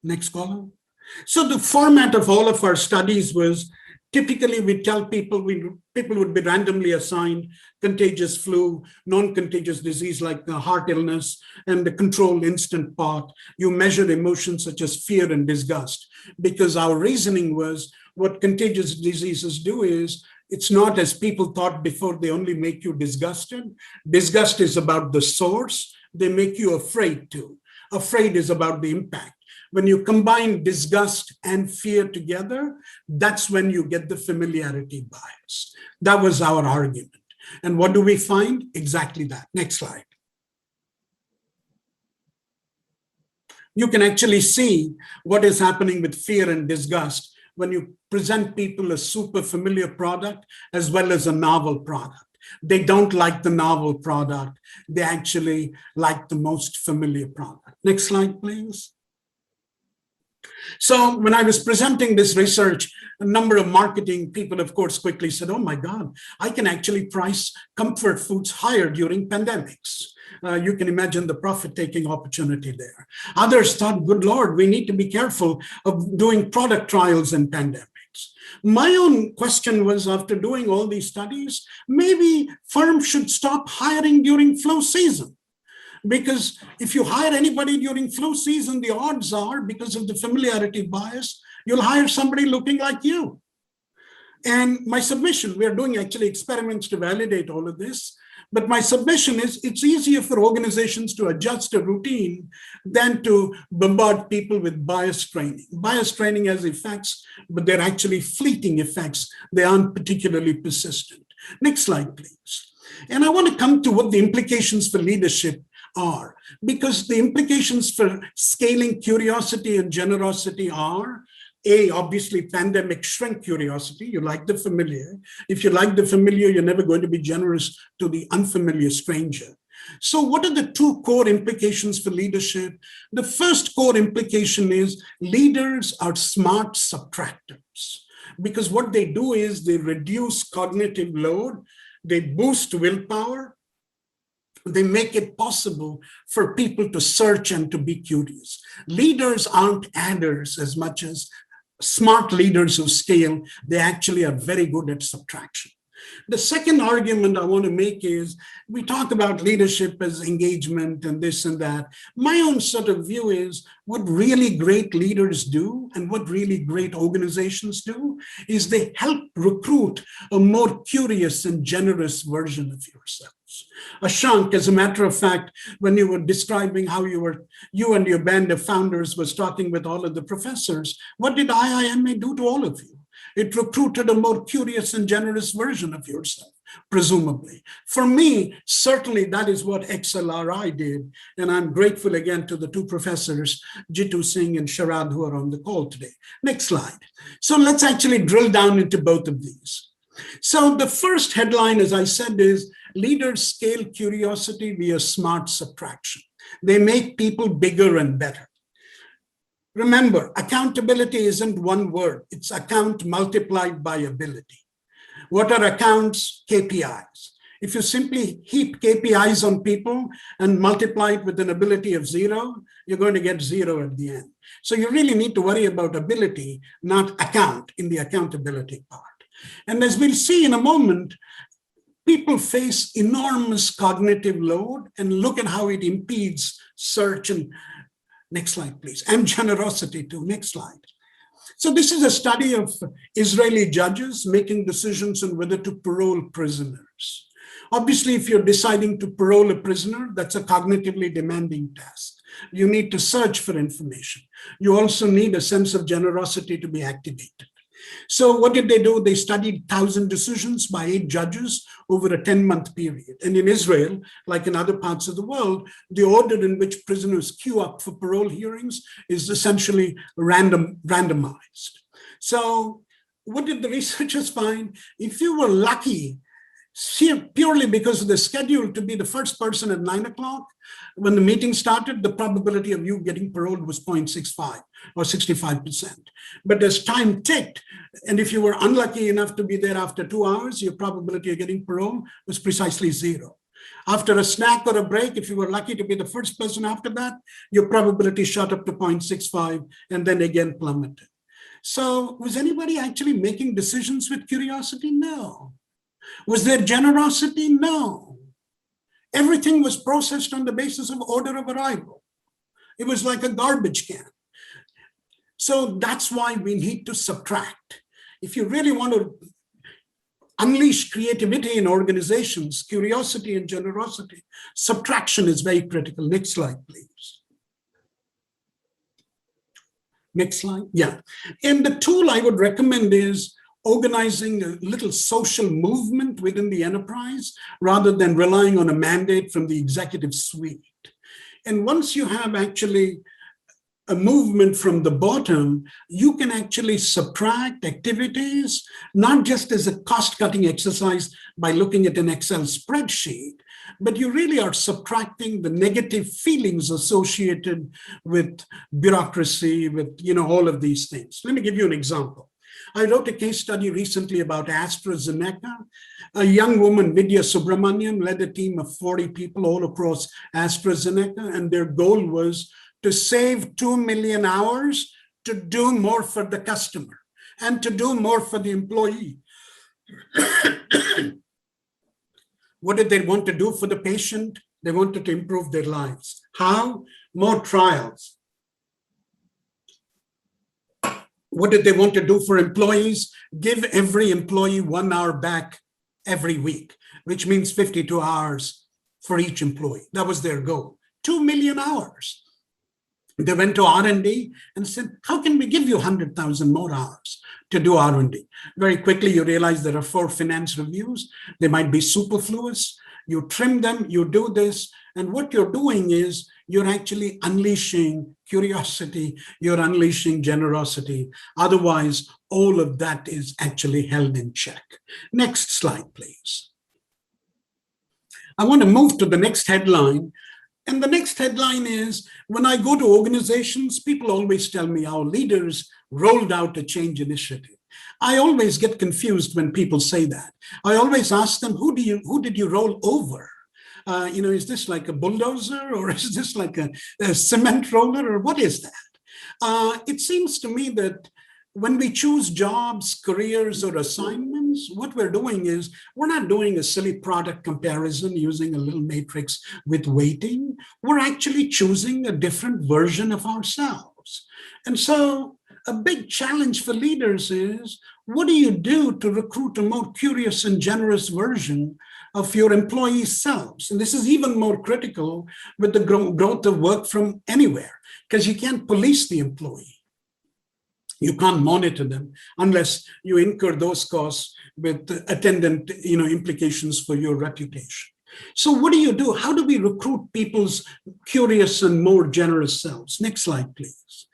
Next column. So the format of all of our studies was typically we tell people, people would be randomly assigned contagious flu, non-contagious disease like heart illness, and the control instant pot. You measure emotions such as fear and disgust, because our reasoning was what contagious diseases do is, it's not as people thought before, they only make you disgusted. Disgust is about the source. They make you afraid too. Afraid is about the impact. When you combine disgust and fear together, that's when you get the familiarity bias. That was our argument. And what do we find? Exactly that. Next slide. You can actually see what is happening with fear and disgust when you present people a super familiar product as well as a novel product. They don't like the novel product. They actually like the most familiar product. Next slide, please. So when I was presenting this research, a number of marketing people, of course, quickly said, oh my God, I can actually price comfort foods higher during pandemics. You can imagine the profit-taking opportunity there. Others thought, good Lord, we need to be careful of doing product trials in pandemics. My own question was, after doing all these studies, maybe firms should stop hiring during flu season. Because if you hire anybody during flu season, the odds are, because of the familiarity bias, you'll hire somebody looking like you. And my submission, we are doing actually experiments to validate all of this, but my submission is it's easier for organizations to adjust a routine than to bombard people with bias training. Bias training has effects, but they're actually fleeting effects. They aren't particularly persistent. Next slide, please. And I want to come to what the implications for leadership are, because the implications for scaling curiosity and generosity are, A, obviously pandemic shrink curiosity. You like the familiar. If you like the familiar, you're never going to be generous to the unfamiliar stranger. So what are the two core implications for leadership? The first core implication is leaders are smart subtractors, because what they do is they reduce cognitive load, they boost willpower, they make it possible for people to search and to be curious. Leaders aren't adders as much as smart leaders who scale. They actually are very good at subtraction. The second argument I want to make is, we talk about leadership as engagement and this and that. My own sort of view is, what really great leaders do and what really great organizations do is they help recruit a more curious and generous version of yourselves. Ashank, as a matter of fact, when you were describing how you and your band of founders was talking with all of the professors, what did IIMA do to all of you? It recruited a more curious and generous version of yourself, presumably. For me, certainly that is what XLRI did. And I'm grateful again to the two professors, Jitu Singh and Sharad, who are on the call today. Next slide. So let's actually drill down into both of these. So the first headline, as I said, is leaders scale curiosity via smart subtraction. They make people bigger and better. Remember, accountability isn't one word. It's account multiplied by ability. What are accounts? KPIs. If you simply heap KPIs on people and multiply it with an ability of 0, you're going to get 0 at the end. So you really need to worry about ability, not account in the accountability part. And as we'll see in a moment, people face enormous cognitive load, and look at how it impedes search and next slide, please. And generosity too. Next slide. So this is a study of Israeli judges making decisions on whether to parole prisoners. Obviously, if you're deciding to parole a prisoner, that's a cognitively demanding task. You need to search for information. You also need a sense of generosity to be activated. So what did they do? They studied 1,000 decisions by 8 judges over a 10-month period. And in Israel, like in other parts of the world, the order in which prisoners queue up for parole hearings is essentially randomized. So what did the researchers find? If you were lucky, purely because of the schedule, to be the first person at 9 o'clock, when the meeting started, the probability of you getting paroled was 0.65 or 65%. But as time ticked, and if you were unlucky enough to be there after 2 hours, your probability of getting paroled was precisely 0. After a snack or a break, if you were lucky to be the first person after that, your probability shot up to 0.65 and then again plummeted. So was anybody actually making decisions with curiosity? No. Was there generosity? No. Everything was processed on the basis of order of arrival. It was like a garbage can. So that's why we need to subtract. If you really want to unleash creativity in organizations, curiosity and generosity, subtraction is very critical. Next slide, please. Next slide. Yeah. And the tool I would recommend is organizing a little social movement within the enterprise rather than relying on a mandate from the executive suite. And once you have actually a movement from the bottom, you can actually subtract activities, not just as a cost-cutting exercise by looking at an Excel spreadsheet, but you really are subtracting the negative feelings associated with bureaucracy, with all of these things. Let me give you an example. I wrote a case study recently about AstraZeneca. A young woman, Vidya Subramaniam, led a team of 40 people all across AstraZeneca, and their goal was to save 2 million hours to do more for the customer and to do more for the employee. What did they want to do for the patient? They wanted to improve their lives. How? More trials. What did they want to do for employees? Give every employee 1 hour back every week, which means 52 hours for each employee. That was their goal. 2 million hours. They went to R&D and said, how can we give you 100,000 more hours to do R&D? Very quickly, you realize there are 4 finance reviews. They might be superfluous. You trim them, you do this. And what you're doing is you're actually unleashing curiosity, you're unleashing generosity. Otherwise, all of that is actually held in check. Next slide, please. I want to move to the next headline. And the next headline is, when I go to organizations, people always tell me our leaders rolled out a change initiative. I always get confused when people say that. I always ask them, who did you roll over? Is this like a bulldozer, or is this like a cement roller, or what is that? It seems to me that when we choose jobs, careers, or assignments, means what we're doing is we're not doing a silly product comparison using a little matrix with weighting. We're actually choosing a different version of ourselves. And so a big challenge for leaders is, what do you do to recruit a more curious and generous version of your employees' selves? And this is even more critical with the growth of work from anywhere, because you can't police the employee. You can't monitor them unless you incur those costs with attendant implications for your reputation. So what do? How do we recruit people's curious and more generous selves? Next slide, please.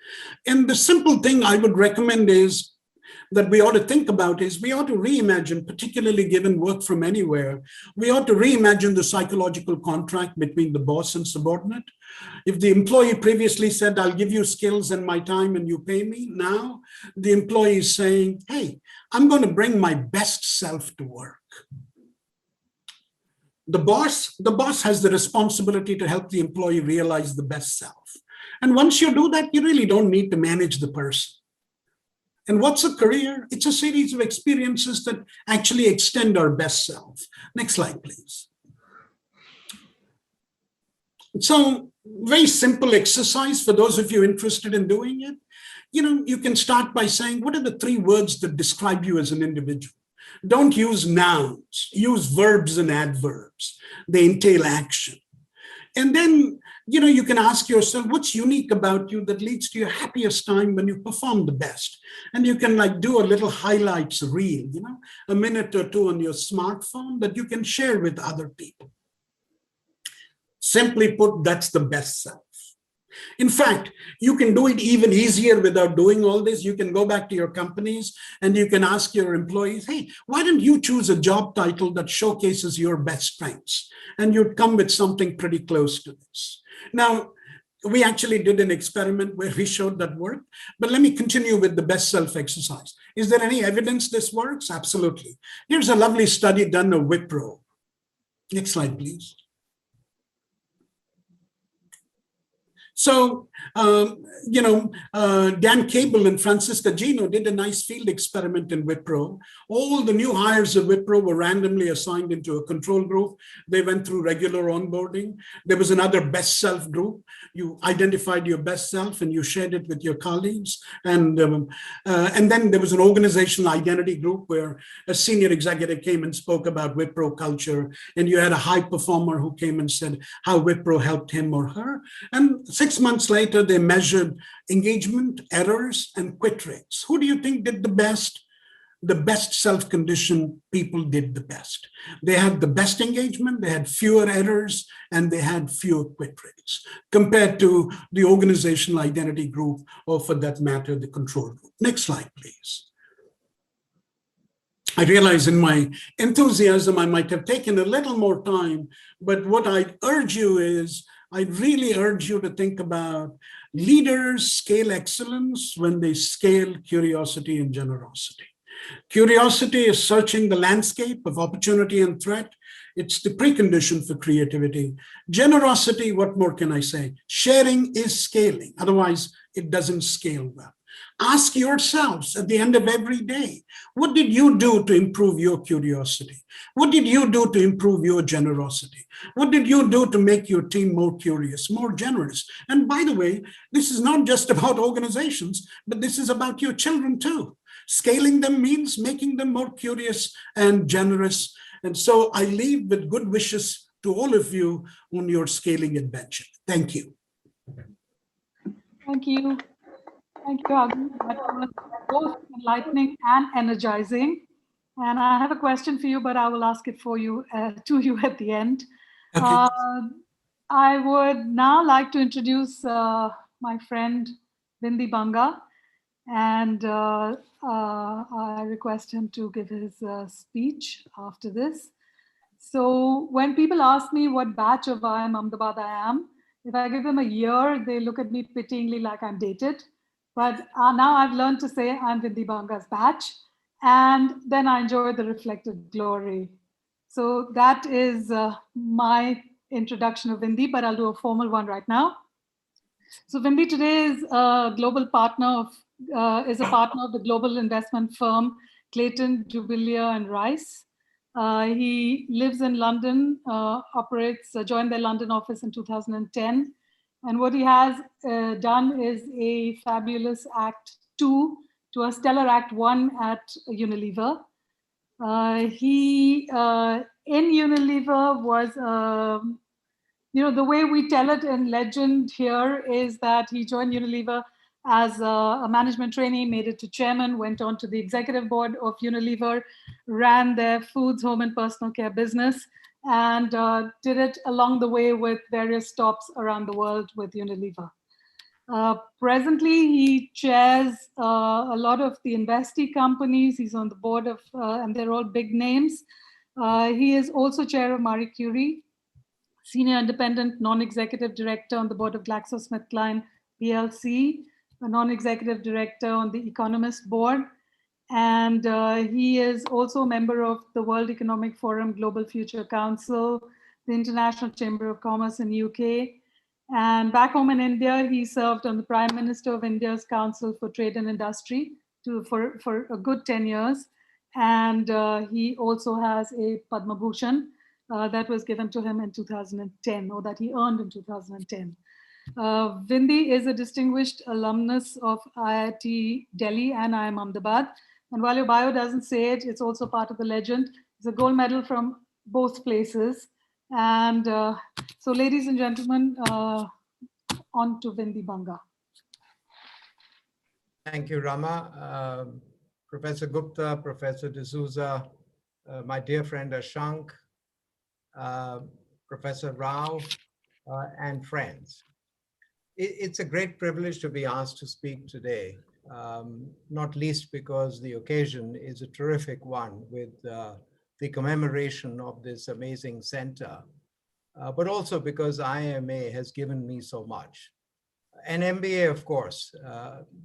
And the simple thing I would recommend is that we ought to think about is we ought to reimagine, particularly given work from anywhere, we ought to reimagine the psychological contract between the boss and subordinate. If the employee previously said, I'll give you skills and my time and you pay me, now the employee is saying, hey, I'm going to bring my best self to work. The boss has the responsibility to help the employee realize the best self. And once you do that, you really don't need to manage the person. And what's a career? It's a series of experiences that actually extend our best self. Next slide, please. So, very simple exercise for those of you interested in doing it. You can start by saying, what are the 3 words that describe you as an individual? Don't use nouns, use verbs and adverbs. They entail action. And then, you can ask yourself, what's unique about you that leads to your happiest time when you perform the best? And you can do a little highlights reel, a minute or 2 on your smartphone that you can share with other people. Simply put, that's the best self. In fact, you can do it even easier without doing all this. You can go back to your companies and you can ask your employees, hey, why don't you choose a job title that showcases your best strengths? And you'd come with something pretty close to this. Now, we actually did an experiment where we showed that worked, but let me continue with the best self exercise. Is there any evidence this works? Absolutely. Here's a lovely study done of Wipro. Next slide, please. So, Dan Cable and Francisca Gino did a nice field experiment in Wipro. All the new hires of Wipro were randomly assigned into a control group. They went through regular onboarding. There was another best self group. You identified your best self and you shared it with your colleagues. And then there was an organizational identity group where a senior executive came and spoke about Wipro culture. And you had a high performer who came and said how Wipro helped him or her. And 6 months later, they measured engagement, errors, and quit rates. Who do you think did the best? The best self-conditioned people did the best. They had the best engagement, they had fewer errors, and they had fewer quit rates compared to the organizational identity group, or for that matter, the control group. Next slide, please. I realize in my enthusiasm, I might have taken a little more time, but what I urge you is, I really urge you to think about leaders scale excellence when they scale curiosity and generosity. Curiosity is searching the landscape of opportunity and threat. It's the precondition for creativity. Generosity, what more can I say? Sharing is scaling. Otherwise, it doesn't scale well. Ask yourselves at the end of every day, what did you do to improve your curiosity? What did you do to improve your generosity? What did you do to make your team more curious, more generous? And by the way, this is not just about organizations, but this is about your children too. Scaling them means making them more curious and generous. And so I leave with good wishes to all of you on your scaling adventure. Thank you. Thank you. Thank you, Agni. That was both enlightening and energizing. And I have a question for you, but I will ask it for you to you at the end. Okay. I would now like to introduce my friend Vindi Banga, and I request him to give his speech after this. So when people ask me what batch of IIM Ahmedabad I am, if I give them a year, they look at me pityingly like I'm dated. But now I've learned to say I'm Vindi Banga's batch, and then I enjoy the reflected glory. So that is my introduction of Vindi, but I'll do a formal one right now. So Vindi today is a global partner of, is a partner of the global investment firm Clayton, Jubilee, and Rice. He lives in London, joined their London office in 2010. And what he has done is a fabulous Act 2 to a stellar Act 1 at Unilever. In Unilever was, the way we tell it in legend here is that he joined Unilever as a management trainee, made it to chairman, went on to the executive board of Unilever, ran their foods, home and personal care business, and did it along the way with various stops around the world with Unilever. Presently, he chairs a lot of the investee companies. He's on the board of, and they're all big names. He is also chair of Marie Curie, senior independent non-executive director on the board of GlaxoSmithKline PLC, a non-executive director on the Economist board. And he is also a member of the World Economic Forum Global Future Council, the International Chamber of Commerce in UK. And back home in India, he served on the Prime Minister of India's Council for Trade and Industry for a good 10 years. And he also has a Padma Bhushan that was given to him in 2010, or that he earned in 2010. Vindi is a distinguished alumnus of IIT Delhi and IIM Ahmedabad. And while your bio doesn't say it, it's also part of the legend. It's a gold medal from both places. And so, ladies and gentlemen, on to Vindi Banga. Thank you, Rama. Professor Gupta, Professor D'Souza, my dear friend Ashank, Professor Rao, and friends. It's a great privilege to be asked to speak today, not least because the occasion is a terrific one with the commemoration of this amazing center, but also because IMA has given me so much. An MBA, of course,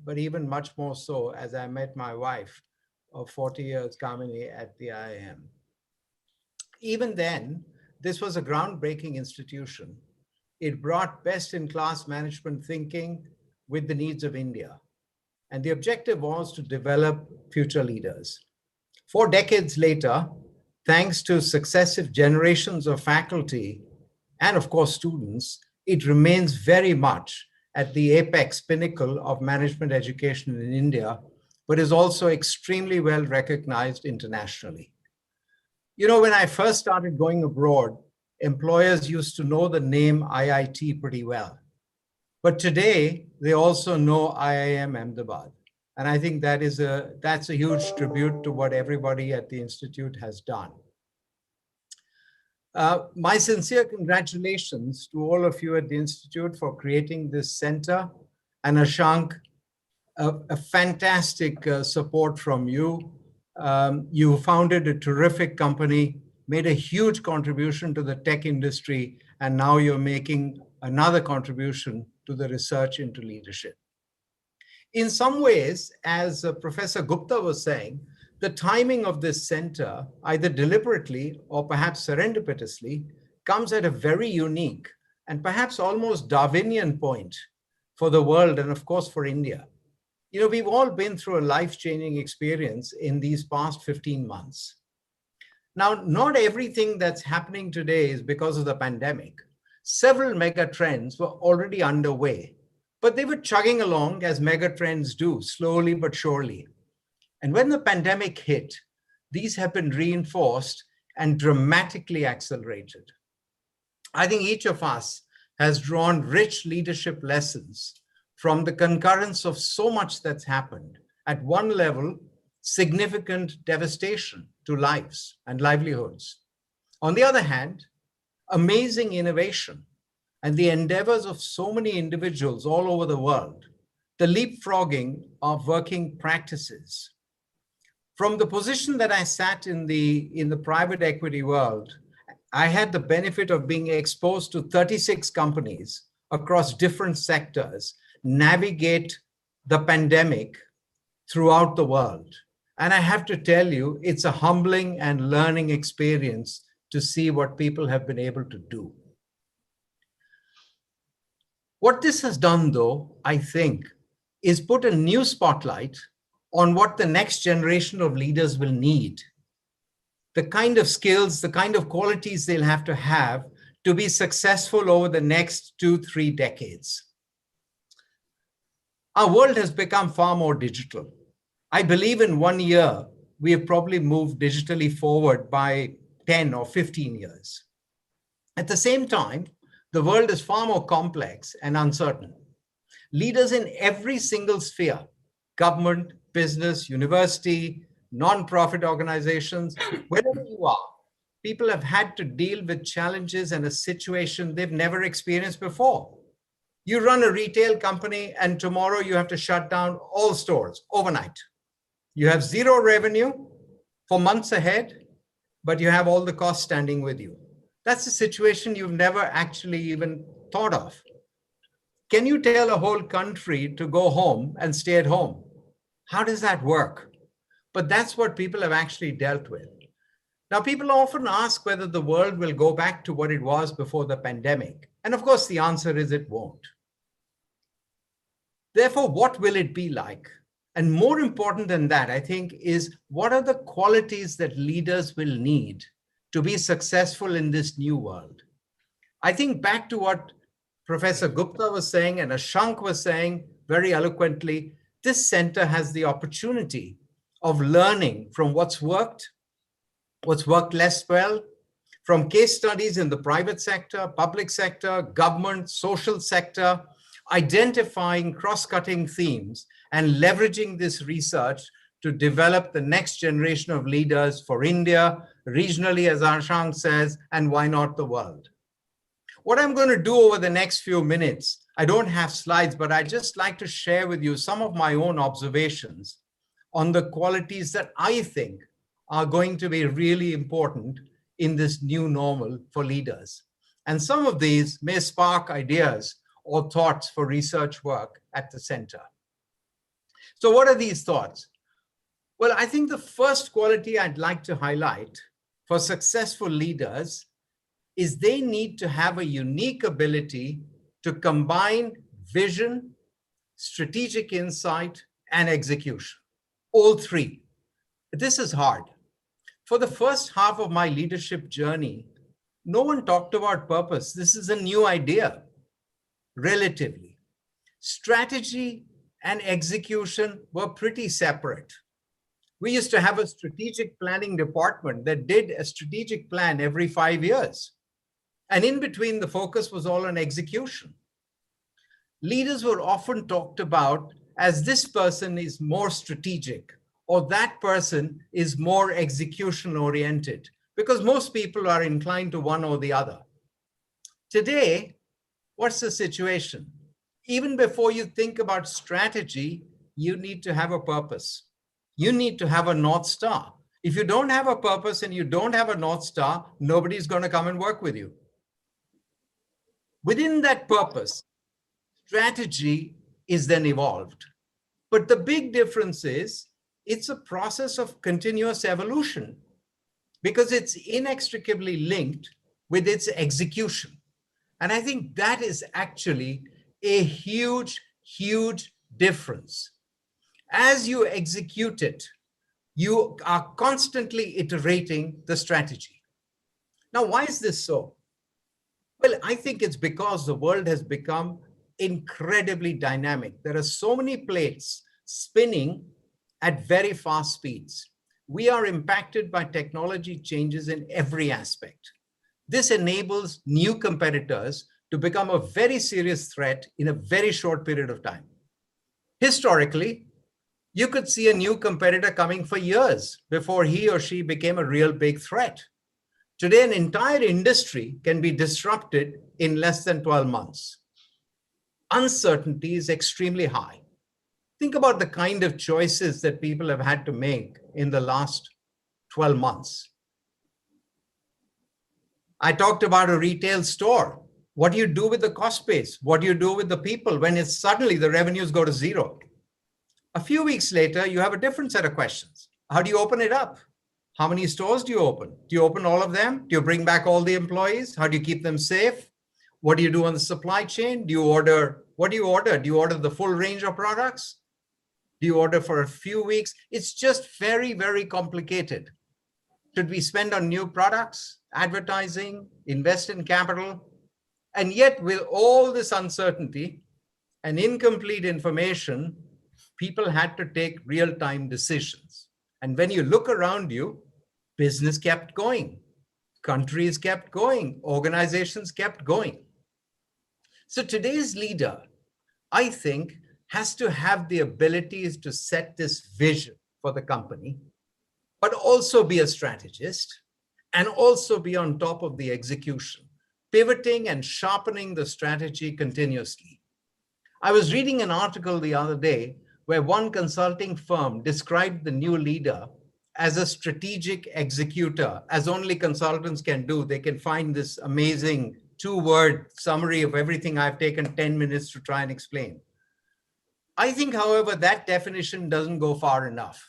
but even much more so as I met my wife of 40 years, Kamini, at the IIM. Even then, this was a groundbreaking institution. It brought best-in-class management thinking with the needs of India. And the objective was to develop future leaders. 4 decades later, thanks to successive generations of faculty and, of course, students, it remains very much at the apex pinnacle of management education in India, but is also extremely well recognized internationally. You know, when I first started going abroad, employers used to know the name IIT pretty well. But today, they also know IIM Ahmedabad. And I think that's a huge tribute to what everybody at the Institute has done. My sincere congratulations to all of you at the Institute for creating this center, and Ashank, a fantastic support from you. You founded a terrific company, made a huge contribution to the tech industry, and now you're making another contribution to the research into leadership. In some ways, as Professor Gupta was saying, the timing of this center, either deliberately or perhaps serendipitously, comes at a very unique and perhaps almost Darwinian point for the world and, of course, for India. You know, we've all been through a life-changing experience in these past 15 months. Now, not everything that's happening today is because of the pandemic. Several mega trends were already underway, but they were chugging along as mega trends do, slowly but surely. And when the pandemic hit, these have been reinforced and dramatically accelerated. I think each of us has drawn rich leadership lessons from the concurrence of so much that's happened. At one level, significant devastation to lives and livelihoods. On the other hand, amazing innovation and the endeavors of so many individuals all over the world, the leapfrogging of working practices. From the position that I sat in the private equity world, I had the benefit of being exposed to 36 companies across different sectors navigate the pandemic throughout the world. And I have to tell you, it's a humbling and learning experience to see what people have been able to do. What this has done, though, I think, is put a new spotlight on what the next generation of leaders will need, the kind of skills, the kind of qualities they'll have to be successful over the next 2-3 decades. Our world has become far more digital. I believe in 1 year, we have probably moved digitally forward by 10 or 15 years. At the same time, the world is far more complex and uncertain. Leaders in every single sphere, government, business, university, non-profit organizations, wherever you are, people have had to deal with challenges and a situation they've never experienced before. You run a retail company and tomorrow you have to shut down all stores overnight. You have zero revenue for months ahead, but you have all the costs standing with you. That's a situation you've never actually even thought of. Can you tell a whole country to go home and stay at home? How does that work? But that's what people have actually dealt with. Now, people often ask whether the world will go back to what it was before the pandemic. And of course, the answer is it won't. Therefore, what will it be like? And more important than that, I think, is what are the qualities that leaders will need to be successful in this new world? I think back to what Professor Gupta was saying and Ashank was saying very eloquently, this center has the opportunity of learning from what's worked less well, from case studies in the private sector, public sector, government, social sector, identifying cross-cutting themes and leveraging this research to develop the next generation of leaders for India, regionally, as Ashank says, and why not the world? What I'm going to do over the next few minutes, I don't have slides, but I'd just like to share with you some of my own observations on the qualities that I think are going to be really important in this new normal for leaders. And some of these may spark ideas or thoughts for research work at the center. So what are these thoughts? Well, I think the first quality I'd like to highlight for successful leaders is they need to have a unique ability to combine vision, strategic insight, and execution. All three. This is hard. For the first half of my leadership journey, no one talked about purpose. This is a new idea, relatively. Strategy and execution were pretty separate. We used to have a strategic planning department that did a strategic plan every 5 years. And in between, the focus was all on execution. Leaders were often talked about as this person is more strategic or that person is more execution oriented, because most people are inclined to one or the other. Today, what's the situation? Even before you think about strategy, you need to have a purpose. You need to have a North Star. If you don't have a purpose and you don't have a North Star, nobody's going to come and work with you. Within that purpose, strategy is then evolved. But the big difference is it's a process of continuous evolution because it's inextricably linked with its execution. And I think that is actually a huge, huge difference. As you execute it, you are constantly iterating the strategy. Now, why is this so? Well, I think it's because the world has become incredibly dynamic. There are so many plates spinning at very fast speeds. We are impacted by technology changes in every aspect. This enables new competitors to become a very serious threat in a very short period of time. Historically, you could see a new competitor coming for years before he or she became a real big threat. Today, an entire industry can be disrupted in less than 12 months. Uncertainty is extremely high. Think about the kind of choices that people have had to make in the last 12 months. I talked about a retail store. What do you do with the cost base? What do you do with the people when it's suddenly the revenues go to zero? A few weeks later, you have a different set of questions. How do you open it up? How many stores do you open? Do you open all of them? Do you bring back all the employees? How do you keep them safe? What do you do on the supply chain? What do you order? Do you order the full range of products? Do you order for a few weeks? It's just very, very complicated. Should we spend on new products, advertising, invest in capital? And yet, with all this uncertainty and incomplete information, people had to take real-time decisions. And when you look around you, business kept going, countries kept going, organizations kept going. So today's leader, I think, has to have the abilities to set this vision for the company, but also be a strategist and also be on top of the execution, pivoting and sharpening the strategy continuously. I was reading an article the other day where one consulting firm described the new leader as a strategic executor, as only consultants can do. They can find this amazing 2-word summary of everything I've taken 10 minutes to try and explain. I think, however, that definition doesn't go far enough.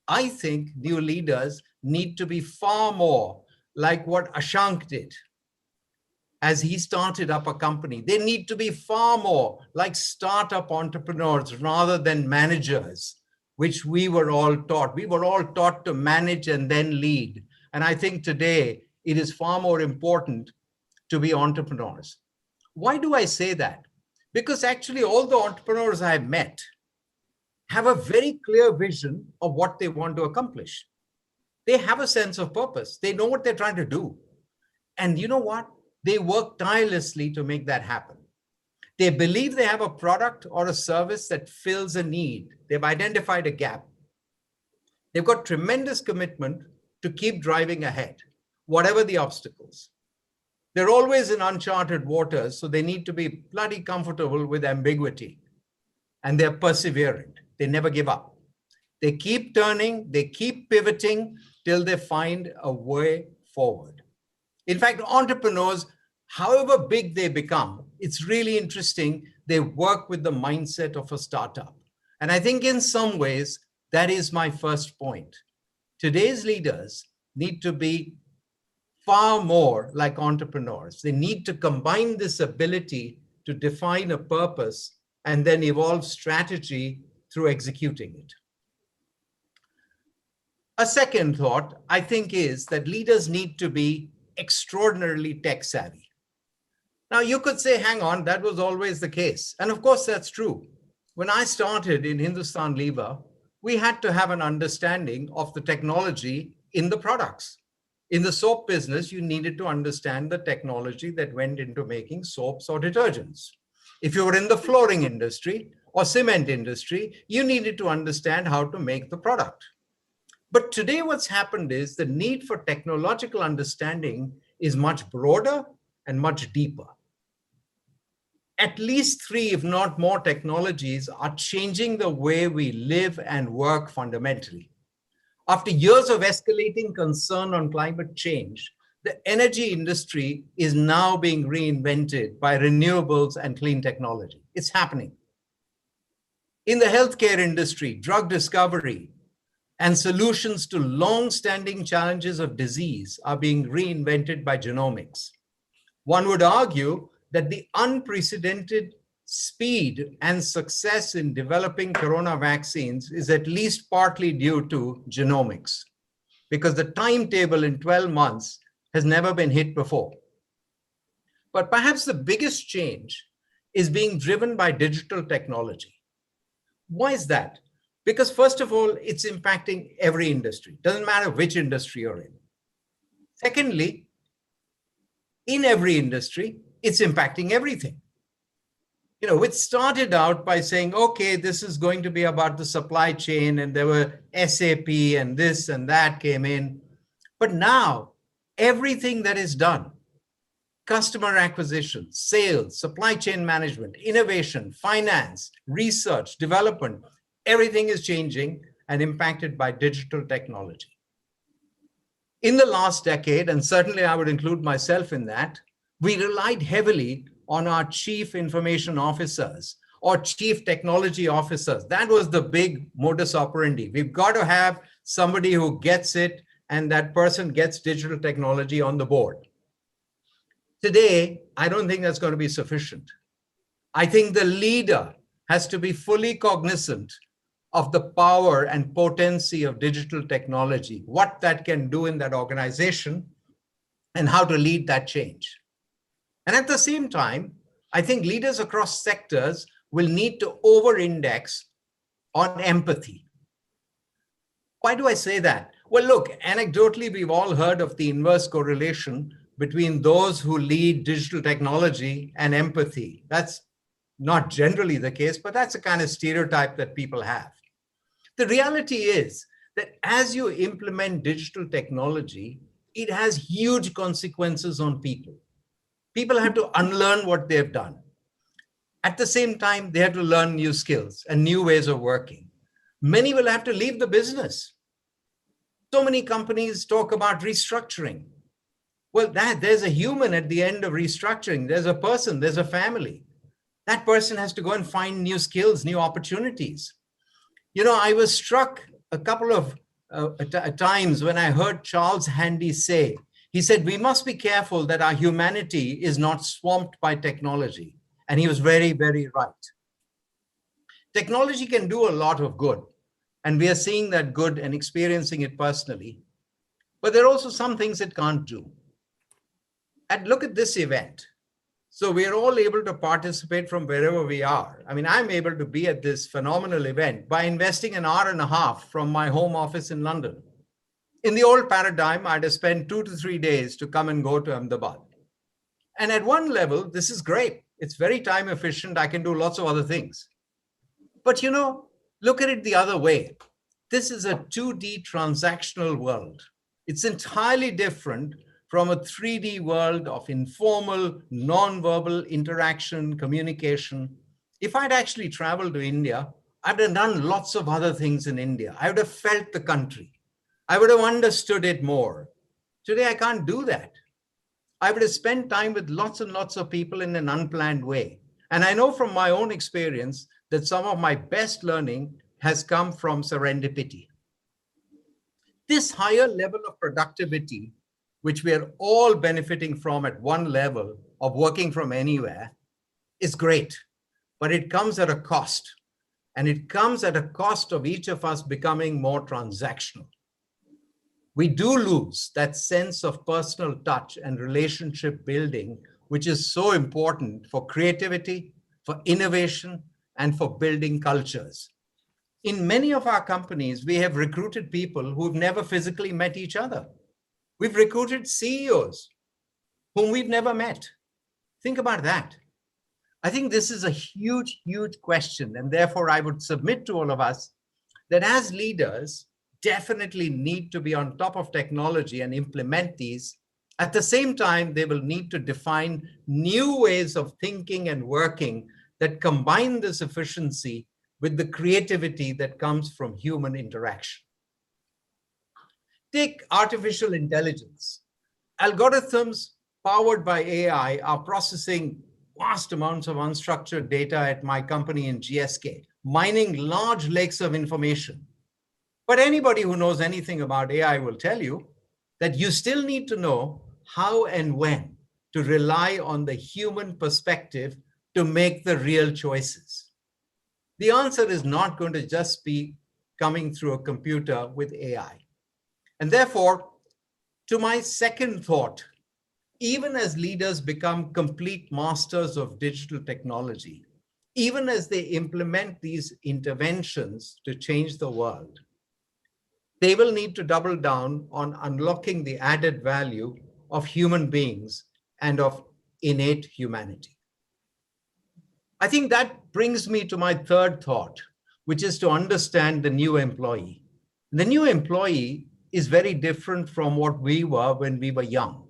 I think new leaders need to be far more like what Ashank did as he started up a company. They need to be far more like startup entrepreneurs rather than managers, which we were all taught. We were all taught to manage and then lead. And I think today it is far more important to be entrepreneurs. Why do I say that? Because actually all the entrepreneurs I've met have a very clear vision of what they want to accomplish. They have a sense of purpose. They know what they're trying to do. And you know what? They work tirelessly to make that happen. They believe they have a product or a service that fills a need. They've identified a gap. They've got tremendous commitment to keep driving ahead, whatever the obstacles. They're always in uncharted waters, so they need to be bloody comfortable with ambiguity. And they're perseverant. They never give up. They keep turning, they keep pivoting till they find a way forward. In fact, entrepreneurs, however big they become, it's really interesting. They work with the mindset of a startup. And I think in some ways, that is my first point. Today's leaders need to be far more like entrepreneurs. They need to combine this ability to define a purpose and then evolve strategy through executing it. A second thought, I think, is that leaders need to be extraordinarily tech savvy. Now, you could say, hang on, that was always the case. And of course, that's true. When I started in Hindustan Lever, we had to have an understanding of the technology in the products. In the soap business, you needed to understand the technology that went into making soaps or detergents. If you were in the flooring industry or cement industry, you needed to understand how to make the product. But today what's happened is the need for technological understanding is much broader and much deeper. At least 3, if not more, technologies are changing the way we live and work fundamentally. After years of escalating concern on climate change, the energy industry is now being reinvented by renewables and clean technology. It's happening. In the healthcare industry, drug discovery and solutions to long-standing challenges of disease are being reinvented by genomics. One would argue that the unprecedented speed and success in developing corona vaccines is at least partly due to genomics, because the timetable in 12 months has never been hit before. But perhaps the biggest change is being driven by digital technology. Why is that? Because first of all, it's impacting every industry. Doesn't matter which industry you're in. Secondly, in every industry, it's impacting everything. You know, it started out by saying, okay, this is going to be about the supply chain, and there were SAP and this and that came in. But now everything that is done, customer acquisition, sales, supply chain management, innovation, finance, research, development, everything is changing and impacted by digital technology. In the last decade, and certainly I would include myself in that, we relied heavily on our chief information officers or chief technology officers. That was the big modus operandi. We've got to have somebody who gets it, and that person gets digital technology on the board. Today, I don't think that's going to be sufficient. I think the leader has to be fully cognizant of the power and potency of digital technology, what that can do in that organization, and how to lead that change. And at the same time, I think leaders across sectors will need to over-index on empathy. Why do I say that? Well, look, anecdotally, we've all heard of the inverse correlation between those who lead digital technology and empathy. That's not generally the case, but that's a kind of stereotype that people have. The reality is that as you implement digital technology, it has huge consequences on people. People have to unlearn what they've done. At the same time, they have to learn new skills and new ways of working. Many will have to leave the business. So many companies talk about restructuring. Well, there's a human at the end of restructuring. There's a person, there's a family. That person has to go and find new skills, new opportunities. You know, I was struck a couple of times when I heard Charles Handy say, he said, we must be careful that our humanity is not swamped by technology. And he was very, very right. Technology can do a lot of good. And we are seeing that good and experiencing it personally. But there are also some things it can't do. And look at this event. So we are all able to participate from wherever we are. I mean, I'm able to be at this phenomenal event by investing an hour and a half from my home office in London. In the old paradigm, I'd have spent 2 to 3 days to come and go to Ahmedabad. And at one level, this is great. It's very time efficient. I can do lots of other things. But you know, look at it the other way. This is a 2D transactional world. It's entirely different from a 3D world of informal, non-verbal interaction, communication. If I'd actually traveled to India, I'd have done lots of other things in India. I would have felt the country. I would have understood it more. Today, I can't do that. I would have spent time with lots and lots of people in an unplanned way. And I know from my own experience that some of my best learning has come from serendipity. This higher level of productivity, which we are all benefiting from at one level of working from anywhere, is great, but it comes at a cost. And it comes at a cost of each of us becoming more transactional. We do lose that sense of personal touch and relationship building, which is so important for creativity, for innovation, and for building cultures. In many of our companies, we have recruited people who've never physically met each other. We've recruited CEOs whom we've never met. Think about that. I think this is a huge, huge question. And therefore, I would submit to all of us that as leaders, definitely need to be on top of technology and implement these. At the same time, they will need to define new ways of thinking and working that combine this efficiency with the creativity that comes from human interaction. Take artificial intelligence. Algorithms powered by AI are processing vast amounts of unstructured data at my company in GSK, mining large lakes of information. But anybody who knows anything about AI will tell you that you still need to know how and when to rely on the human perspective to make the real choices. The answer is not going to just be coming through a computer with AI. And therefore, to my second thought, even as leaders become complete masters of digital technology, even as they implement these interventions to change the world, they will need to double down on unlocking the added value of human beings and of innate humanity. I think that brings me to my third thought, which is to understand the new employee. The new employee is very different from what we were when we were young.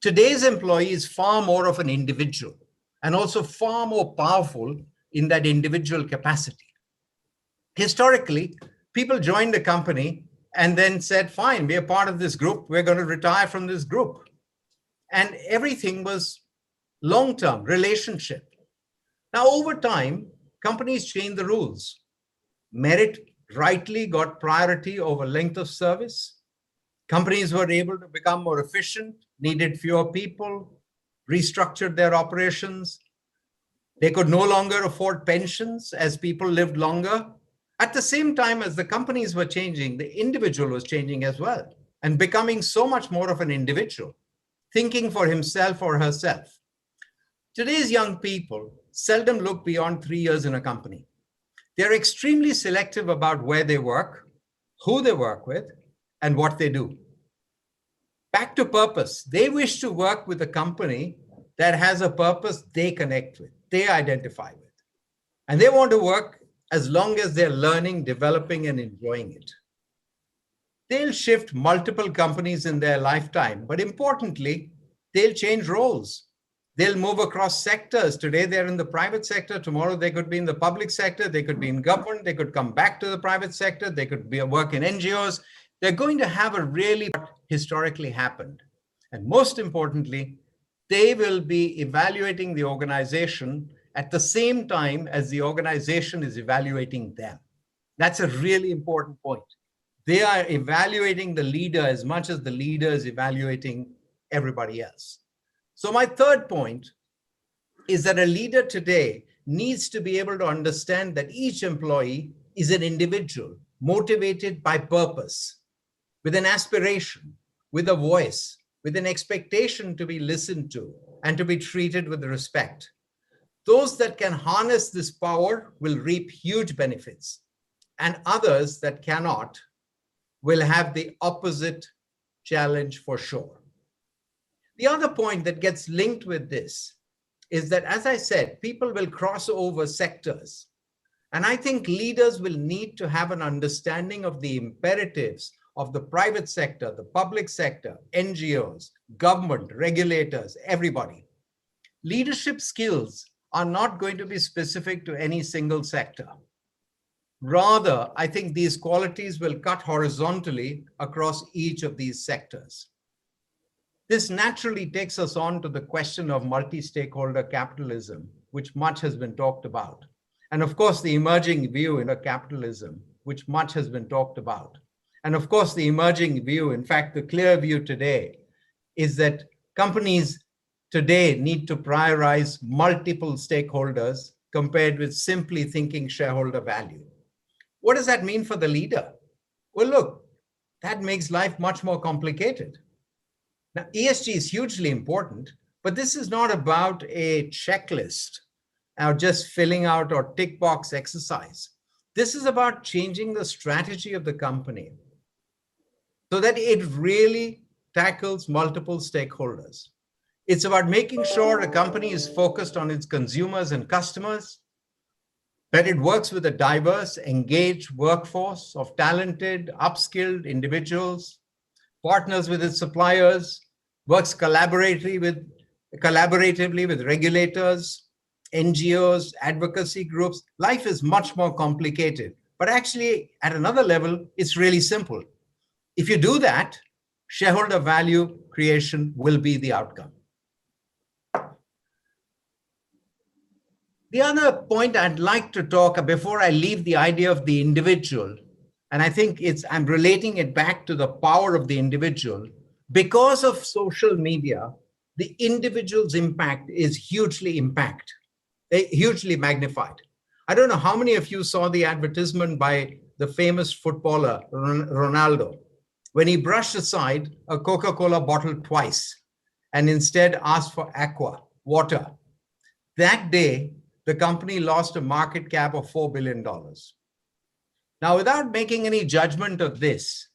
Today's employee is far more of an individual and also far more powerful in that individual capacity. Historically, people joined a company and then said, fine, we're part of this group, we're going to retire from this group. And everything was long-term relationship. Now, over time, companies changed the rules. Merit rightly got priority over length of service. Companies were able to become more efficient, needed fewer people, restructured their operations. They could no longer afford pensions as people lived longer. At the same time as the companies were changing, the individual was changing as well and becoming so much more of an individual, thinking for himself or herself. Today's young people seldom look beyond 3 years in a company. They're extremely selective about where they work, who they work with, and what they do. Back to purpose. They wish to work with a company that has a purpose they connect with, they identify with. And they want to work as long as they're learning, developing, and enjoying it. They'll shift multiple companies in their lifetime, but importantly, they'll change roles. They'll move across sectors. Today, they're in the private sector. Tomorrow, they could be in the public sector. They could be in government. They could come back to the private sector. They could work in NGOs. They're going to have a really what historically happened. And most importantly, they will be evaluating the organization at the same time as the organization is evaluating them. That's a really important point. They are evaluating the leader as much as the leader is evaluating everybody else. So my third point is that a leader today needs to be able to understand that each employee is an individual motivated by purpose, with an aspiration, with a voice, with an expectation to be listened to and to be treated with respect. Those that can harness this power will reap huge benefits, and others that cannot will have the opposite challenge for sure. The other point that gets linked with this is that, as I said, people will cross over sectors. And I think leaders will need to have an understanding of the imperatives of the private sector, the public sector, NGOs, government, regulators, everybody. Leadership skills are not going to be specific to any single sector. Rather, I think these qualities will cut horizontally across each of these sectors. This naturally takes us on to the question of multi-stakeholder capitalism, which much has been talked about. And of course, the emerging view in a capitalism, which much has been talked about. And of course, the emerging view, in fact, the clear view today, is that companies today need to prioritize multiple stakeholders compared with simply thinking shareholder value. What does that mean for the leader? Well, look, that makes life much more complicated. Now, ESG is hugely important, but this is not about a checklist or just filling out or tick box exercise. This is about changing the strategy of the company so that it really tackles multiple stakeholders. It's about making sure a company is focused on its consumers and customers, that it works with a diverse, engaged workforce of talented, upskilled individuals, partners with its suppliers, works collaboratively with regulators, NGOs, advocacy groups. Life is much more complicated, but actually at another level, it's really simple. If you do that, shareholder value creation will be the outcome. The other point I'd like to talk before I leave the idea of the individual, and I think I'm relating it back to the power of the individual. Because of social media, the individual's impact is hugely magnified. I don't know how many of you saw the advertisement by the famous footballer Ronaldo, when he brushed aside a Coca-Cola bottle twice and instead asked for aqua, water. That day, the company lost a market cap of $4 billion. Now, without making any judgment of this,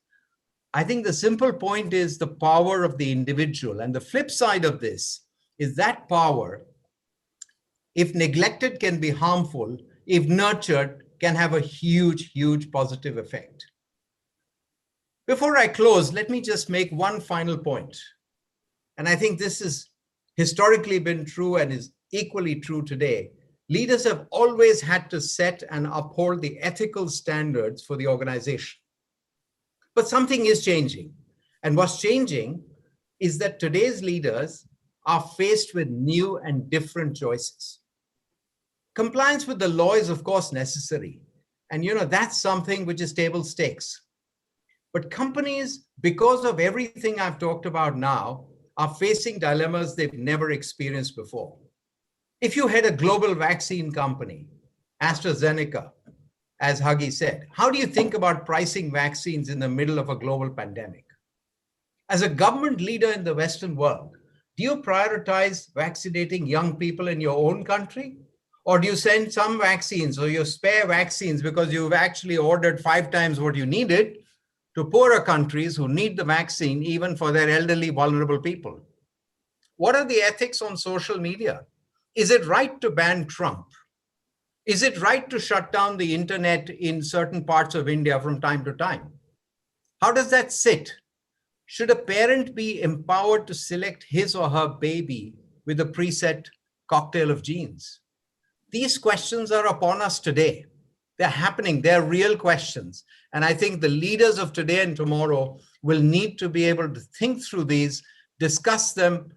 I think the simple point is the power of the individual. And the flip side of this is that power, if neglected, can be harmful. If nurtured, can have a huge, huge positive effect. Before I close, let me just make one final point. And I think this has historically been true and is equally true today. Leaders have always had to set and uphold the ethical standards for the organization. But something is changing. And what's changing is that today's leaders are faced with new and different choices. Compliance with the law is, of course, necessary. And that's something which is table stakes. But companies, because of everything I've talked about now, are facing dilemmas they've never experienced before. If you had a global vaccine company, AstraZeneca, as Huggy said. How do you think about pricing vaccines in the middle of a global pandemic? As a government leader in the Western world, do you prioritize vaccinating young people in your own country? Or do you send some vaccines or you spare vaccines because you've actually ordered 5 times what you needed to poorer countries who need the vaccine even for their elderly, vulnerable people? What are the ethics on social media? Is it right to ban Trump? Is it right to shut down the internet in certain parts of India from time to time? How does that sit? Should a parent be empowered to select his or her baby with a preset cocktail of genes? These questions are upon us today. They're happening, they're real questions. And I think the leaders of today and tomorrow will need to be able to think through these, discuss them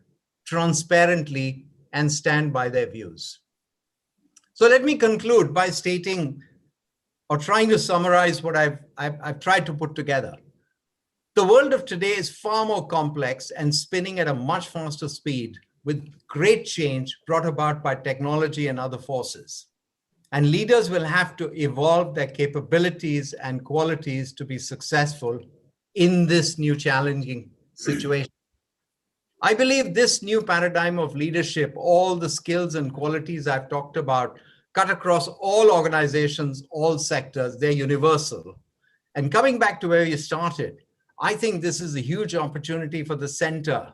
transparently, and stand by their views. So let me conclude by stating or trying to summarize what I've tried to put together. The world of today is far more complex and spinning at a much faster speed with great change brought about by technology and other forces. And leaders will have to evolve their capabilities and qualities to be successful in this new challenging situation. I believe this new paradigm of leadership, all the skills and qualities I've talked about, cut across all organizations, all sectors, they're universal. And coming back to where you started, I think this is a huge opportunity for the center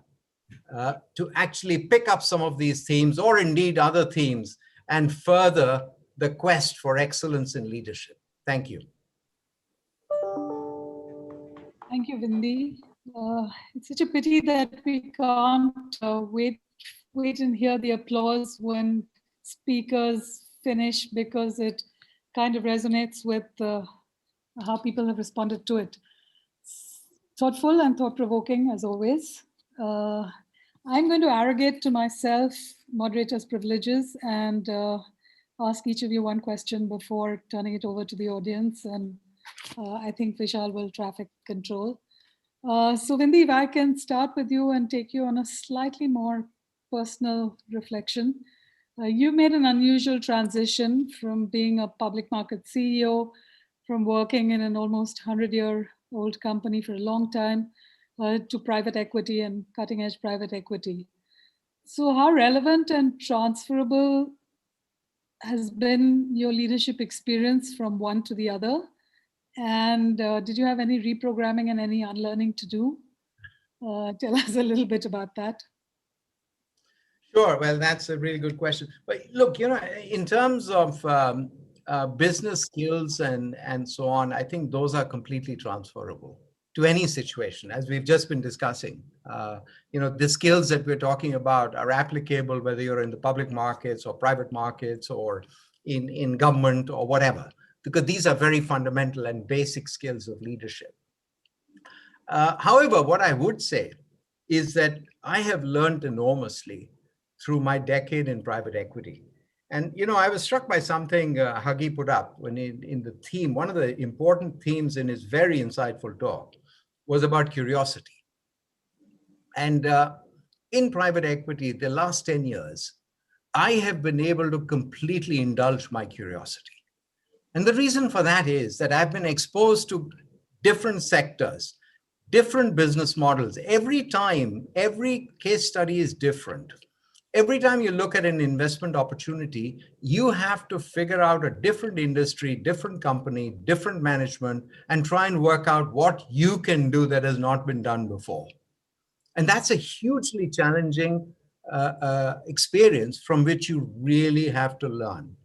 to actually pick up some of these themes or indeed other themes and further the quest for excellence in leadership. Thank you. Thank you, Vindi. It's such a pity that we can't wait and hear the applause when speakers finish, because it kind of resonates with how people have responded to it. Thoughtful and thought-provoking, as always. I'm going to arrogate to myself moderator's privileges and ask each of you one question before turning it over to the audience. And I think Vishal will traffic control. So Vindi, if I can start with you and take you on a slightly more personal reflection. You made an unusual transition from being a public market CEO, from working in an almost 100-year-old company for a long time, to private equity and cutting-edge private equity. So how relevant and transferable has been your leadership experience from one to the other? And did you have any reprogramming and any unlearning to do? Tell us a little bit about that. Sure. Well, that's a really good question. But look, you know, in terms of business skills and so on, I think those are completely transferable to any situation, as we've just been discussing. You know, the skills that we're talking about are applicable whether you're in the public markets or private markets or in government or whatever, because these are very fundamental and basic skills of leadership. However, what I would say is that I have learned enormously through my decade in private equity. And, you know, I was struck by something Huggy put up when in the theme, one of the important themes in his very insightful talk was about curiosity. And in private equity, the last 10 years, I have been able to completely indulge my curiosity. And the reason for that is that I've been exposed to different sectors, different business models. Every time, every case study is different. Every time you look at an investment opportunity, you have to figure out a different industry, different company, different management, and try and work out what you can do that has not been done before. And that's a hugely challenging experience from which you really have to learn.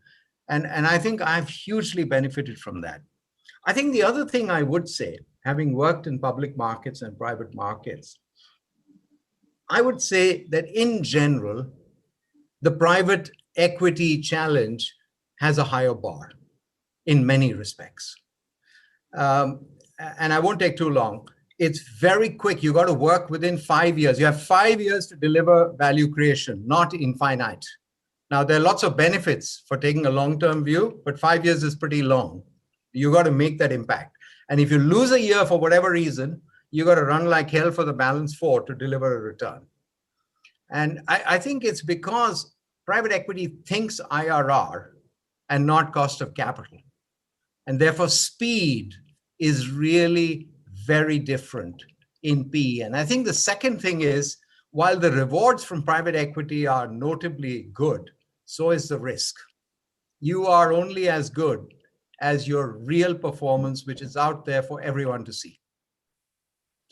And I think I've hugely benefited from that. I think the other thing I would say, having worked in public markets and private markets, I would say that in general, the private equity challenge has a higher bar in many respects. And I won't take too long. It's very quick. You got to work within 5 years. You have 5 years to deliver value creation, not infinite. Now, there are lots of benefits for taking a long-term view, but 5 years is pretty long. You got to make that impact. And if you lose a year for whatever reason, you got to run like hell for the balance 4 to deliver a return. And I think it's because private equity thinks IRR and not cost of capital. And therefore, speed is really very different in PE. And I think the second thing is, while the rewards from private equity are notably good, so is the risk. You are only as good as your real performance, which is out there for everyone to see.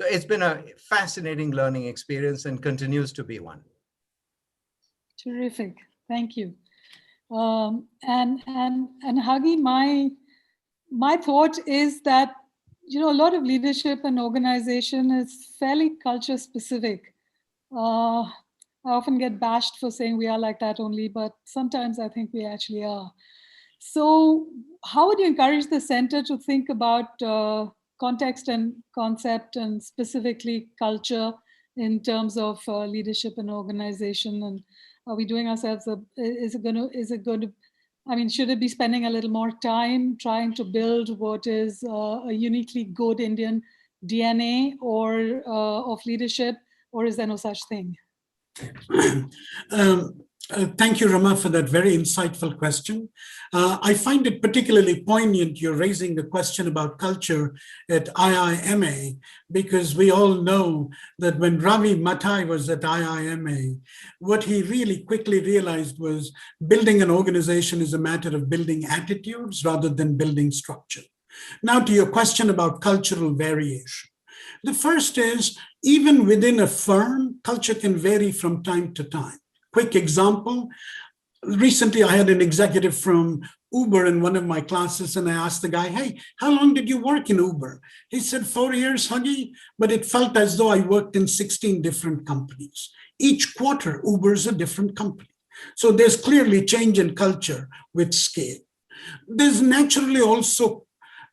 So it's been a fascinating learning experience and continues to be one. Terrific. Thank you. And Hagi, my thought is that, a lot of leadership and organization is fairly culture specific. I often get bashed for saying we are like that only, but sometimes I think we actually are. So how would you encourage the center to think about context and concept and specifically culture in terms of leadership and organization? And are we doing ourselves, is it going to, I mean, should it be spending a little more time trying to build what is a uniquely good Indian DNA or of leadership, or is there no such thing? Thank you, Rama, for that very insightful question. I find it particularly poignant you're raising the question about culture at IIMA, because we all know that when Ravi Mathai was at IIMA, what he really quickly realized was building an organization is a matter of building attitudes rather than building structure. Now, to your question about cultural variation. The first is, even within a firm, culture can vary from time to time. Quick example, recently I had an executive from Uber in one of my classes, and I asked the guy, hey, how long did you work in Uber? He said, 4 years, Huggy, but it felt as though I worked in 16 different companies. Each quarter, Uber is a different company. So there's clearly change in culture with scale. There's naturally also,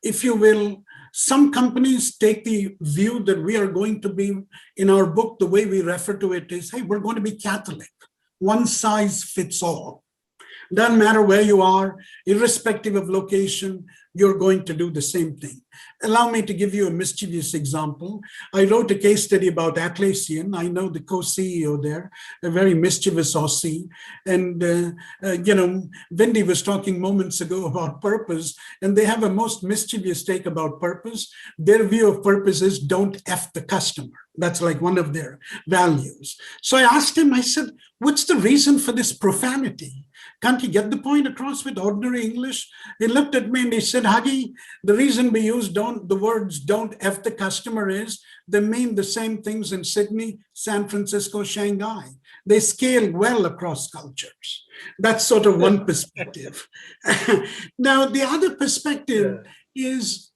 if you will, some companies take the view that we are going to be, in our book, the way we refer to it is, hey, we're going to be Catholic. One size fits all. Doesn't matter where you are, irrespective of location, you're going to do the same thing. Allow me to give you a mischievous example. I wrote a case study about Atlassian. I know the co-CEO there, a very mischievous Aussie. And, Wendy was talking moments ago about purpose, and they have a most mischievous take about purpose. Their view of purpose is don't F the customer. That's like one of their values. So I asked him, I said, what's the reason for this profanity? Can't you get the point across with ordinary English? He looked at me and he said, Huggy, the reason we use the words don't F the customer is they mean the same things in Sydney, San Francisco, Shanghai. They scale well across cultures. That's sort of one perspective. Now, the other perspective is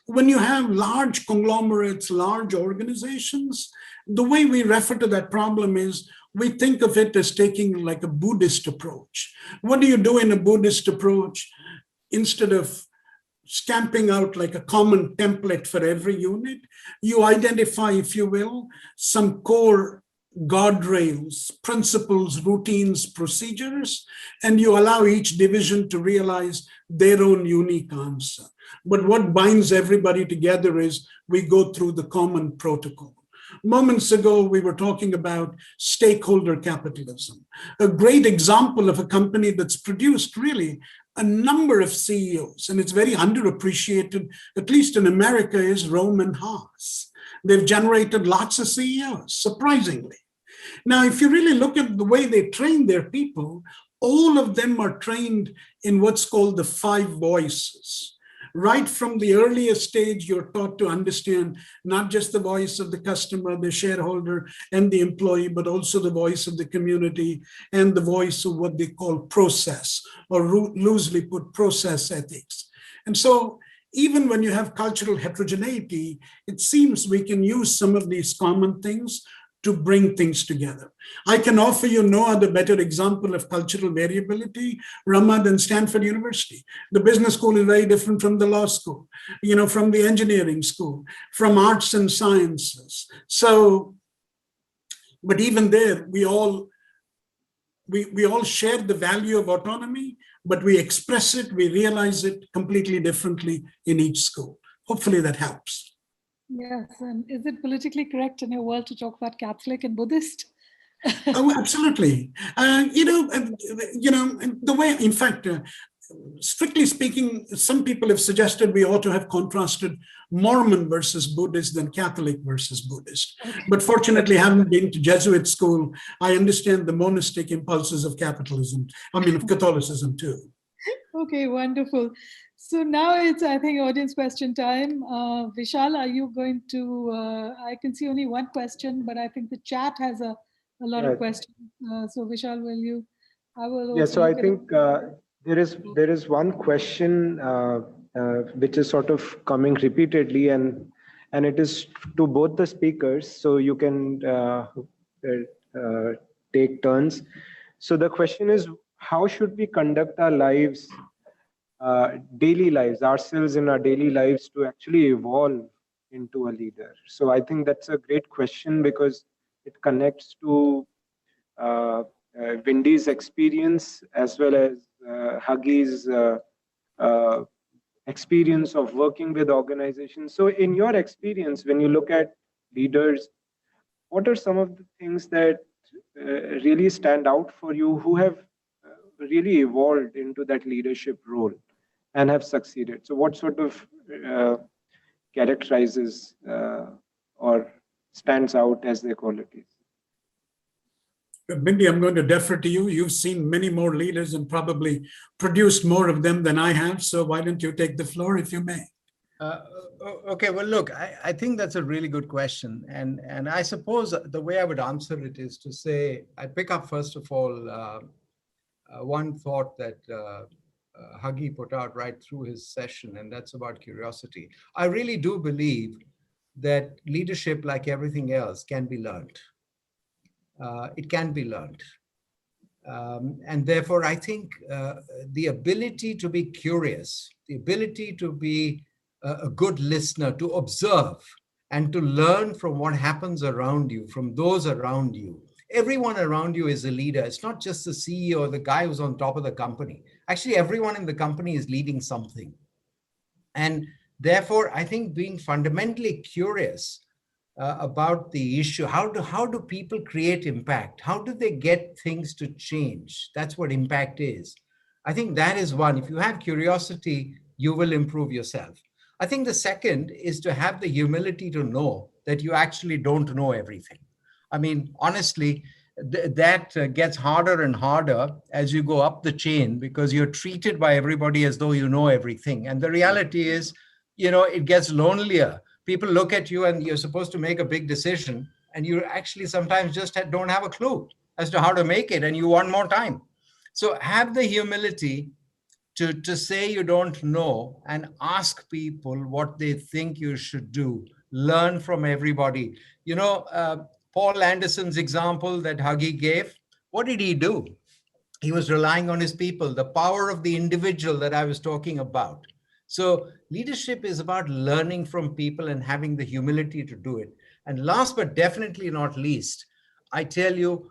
when you have large conglomerates, large organizations, the way we refer to that problem is we think of it as taking like a Buddhist approach. What do you do in a Buddhist approach? Instead of stamping out like a common template for every unit, you identify, if you will, some core guardrails, principles, routines, procedures, and you allow each division to realize their own unique answer. But what binds everybody together is we go through the common protocol. Moments ago, we were talking about stakeholder capitalism. A great example of a company that's produced really a number of CEOs, and it's very underappreciated, at least in America, is Rome and Haas. They've generated lots of CEOs, surprisingly. Now, if you really look at the way they train their people, all of them are trained in what's called the 5 voices. Right from the earliest stage, you're taught to understand not just the voice of the customer, the shareholder, and the employee, but also the voice of the community and the voice of what they call process, or loosely put, process ethics. And so even when you have cultural heterogeneity, it seems we can use some of these common things to bring things together. I can offer you no other better example of cultural variability, Rama, than Stanford University. The business school is very different from the law school, from the engineering school, from arts and sciences. So, but even there, we all share the value of autonomy, but we express it, we realize it completely differently in each school. Hopefully that helps. Yes, and is it politically correct in your world to talk about Catholic and Buddhist? Oh, absolutely. The way, in fact, strictly speaking, some people have suggested we ought to have contrasted Mormon versus Buddhist than Catholic versus Buddhist. But fortunately, having been to Jesuit school, I understand the monastic impulses of capitalism, of Catholicism too. Okay, wonderful. So now it's, I think, audience question time. Vishal, are you going to, I can see only one question, but I think the chat has a lot of questions. So Vishal, will you, I will Yeah, also so I look at think there is one question which is sort of coming repeatedly, and it is to both the speakers, so you can take turns. So the question is, how should we conduct our lives, daily lives, ourselves in our daily lives, to actually evolve into a leader? So I think that's a great question because it connects to Wendy's experience as well as Huggy's experience of working with organizations. So in your experience, when you look at leaders, what are some of the things that really stand out for you, who have really evolved into that leadership role and have succeeded? So what sort of characterizes or stands out as their qualities? Bindi, I'm going to defer to you. You've seen many more leaders and probably produced more of them than I have. So why don't you take the floor, if you may? Okay, well, look, I think that's a really good question. And I suppose the way I would answer it is to say, I'd pick up, first of all, one thought that Huggy put out right through his session, and that's about curiosity. I really do believe that leadership, like everything else, can be learned. It can be learned. And therefore, I think the ability to be curious, the ability to be a good listener, to observe and to learn from what happens around you, from those around you. Everyone around you is a leader. It's not just the CEO or the guy who's on top of the company. Actually, everyone in the company is leading something. And therefore, I think being fundamentally curious about the issue, how do people create impact? How do they get things to change? That's what impact is. I think that is one. If you have curiosity, you will improve yourself. I think the second is to have the humility to know that you actually don't know everything. I mean, honestly, that gets harder and harder as you go up the chain, because you're treated by everybody as though you know everything. And the reality is, it gets lonelier. People look at you and you're supposed to make a big decision, and you actually sometimes just don't have a clue as to how to make it, and you want more time. So have the humility to say you don't know and ask people what they think you should do. Learn from everybody. Paul Anderson's example that Huggy gave, what did he do? He was relying on his people, the power of the individual that I was talking about. So leadership is about learning from people and having the humility to do it. And last but definitely not least, I tell you,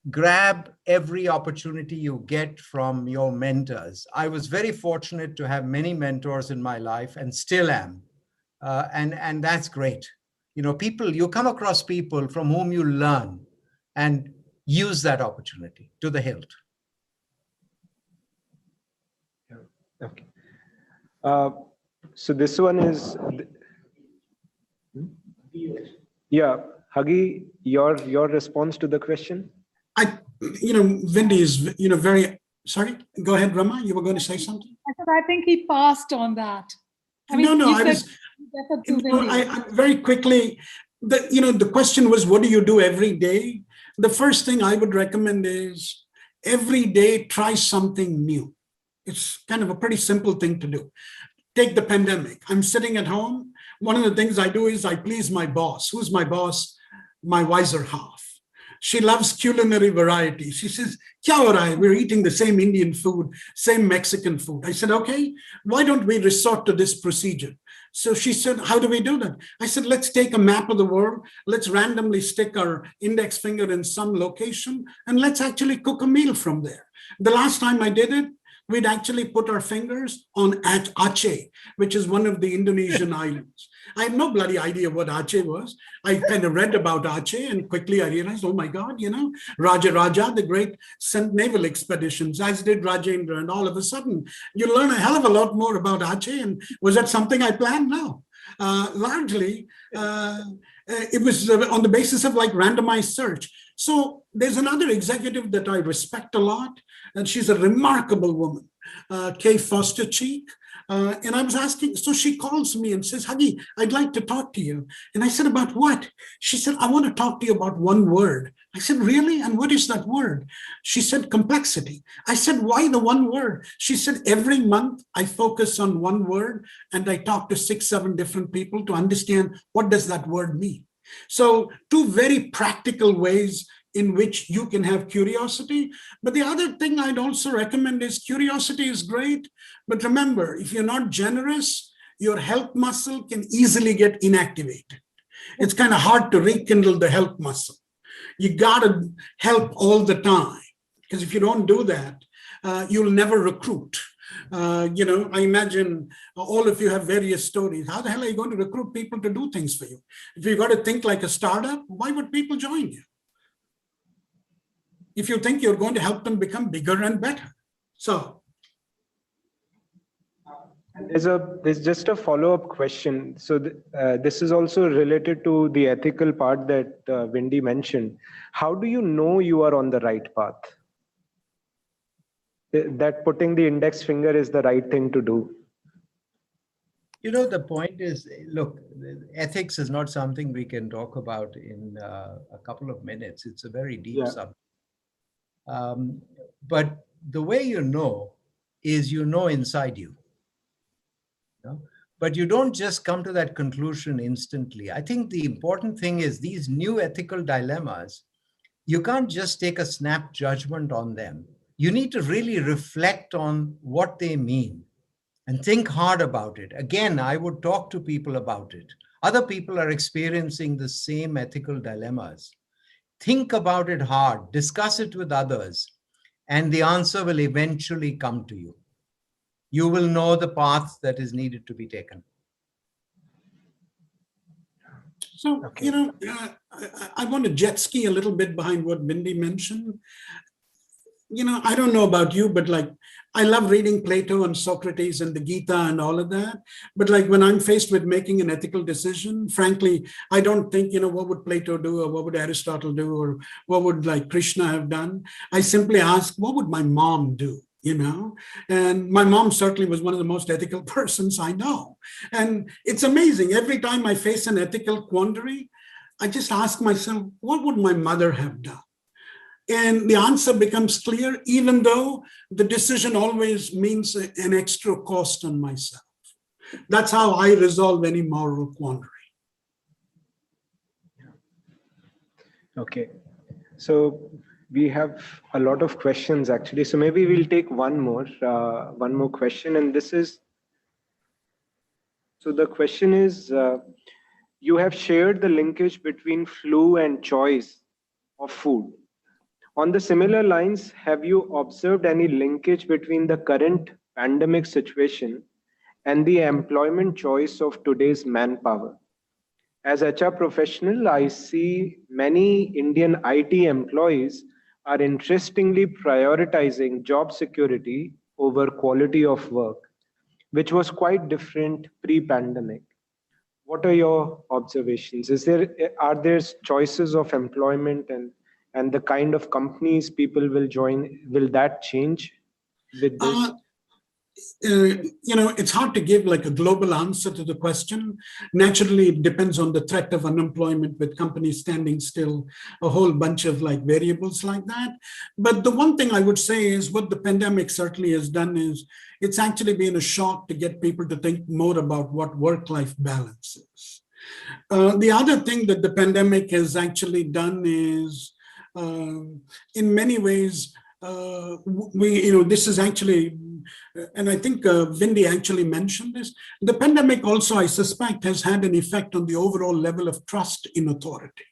grab every opportunity you get from your mentors. I was very fortunate to have many mentors in my life and still am. And that's great. You come across people from whom you learn, and use that opportunity to the hilt. Okay. So this one is, yeah, Huggy, your response to the question? Wendy is, very, sorry, go ahead, Rama, you were going to say something? I said, I think he passed on that. I very quickly, the question was, what do you do every day? The first thing I would recommend is every day, try something new. It's kind of a pretty simple thing to do. Take the pandemic. I'm sitting at home. One of the things I do is I please my boss. Who's my boss? My wiser half. She loves culinary variety. She says, "Kya ho raha hai? We're eating the same Indian food, same Mexican food." I said, "Okay, why don't we resort to this procedure?" So she said, "How do we do that?" I said, "Let's take a map of the world. Let's randomly stick our index finger in some location, and let's actually cook a meal from there." The last time I did it, we'd actually put our fingers on Aceh, which is one of the Indonesian islands. I had no bloody idea what Aceh was. I kind of read about Aceh and quickly I realized, oh my God, Raja, the great sent naval expeditions, as did Rajendra. And all of a sudden, you learn a hell of a lot more about Aceh. And was that something I planned? No. Largely, it was on the basis of like randomized search. So there's another executive that I respect a lot, and she's a remarkable woman, Kay Foster-Cheek. And I was asking, so she calls me and says, Huggy, I'd like to talk to you. And I said, about what? She said, I want to talk to you about one word. I said, really? And what is that word? She said, complexity. I said, why the one word? She said, every month I focus on one word and I talk to 6, 7 different people to understand what does that word mean. So 2 very practical ways in which you can have curiosity. But the other thing I'd also recommend is curiosity is great. But remember, if you're not generous, your help muscle can easily get inactivated. It's kind of hard to rekindle the help muscle. You got to help all the time, because if you don't do that, you'll never recruit. I imagine all of you have various stories. How the hell are you going to recruit people to do things for you? If you've got to think like a startup, why would people join you? If you think you're going to help them become bigger and better. So. There's just a follow-up question. So this is also related to the ethical part that Wendy mentioned. How do you know you are on the right path? That putting the index finger is the right thing to do. The point is, look, ethics is not something we can talk about in a couple of minutes. It's a very deep subject. But the way you know is inside you. But you don't just come to that conclusion instantly. I think the important thing is these new ethical dilemmas, you can't just take a snap judgment on them. You need to really reflect on what they mean and think hard about it. Again, I would talk to people about it. Other people are experiencing the same ethical dilemmas. Think about it hard, discuss it with others, and the answer will eventually come to you. You will know the path that is needed to be taken. So, I want to jet ski a little bit behind what Bindi mentioned. I don't know about you, but I love reading Plato and Socrates and the Gita and all of that. But when I'm faced with making an ethical decision, frankly, I don't think, what would Plato do, or what would Aristotle do, or what would Krishna have done? I simply ask, what would my mom do? And my mom certainly was one of the most ethical persons I know. And it's amazing. Every time I face an ethical quandary, I just ask myself, what would my mother have done? And the answer becomes clear, even though the decision always means an extra cost on myself. That's how I resolve any moral quandary. Okay. So we have a lot of questions actually. So maybe we'll take one more question. And this is, so the question is, you have shared the linkage between flu and choice of food. On the similar lines, have you observed any linkage between the current pandemic situation and the employment choice of today's manpower? As HR professional, I see many Indian IT employees are interestingly prioritizing job security over quality of work, which was quite different pre-pandemic. What are your observations? Are there choices of employment and the kind of companies people will join? Will that change with this? It's hard to give a global answer to the question. Naturally, it depends on the threat of unemployment with companies standing still, a whole bunch of variables like that. But the one thing I would say is what the pandemic certainly has done is it's actually been a shock to get people to think more about what work-life balance is. The other thing that the pandemic has actually done is, in many ways, this is actually, and I think Wendy actually mentioned this, the pandemic also, I suspect, has had an effect on the overall level of trust in authority.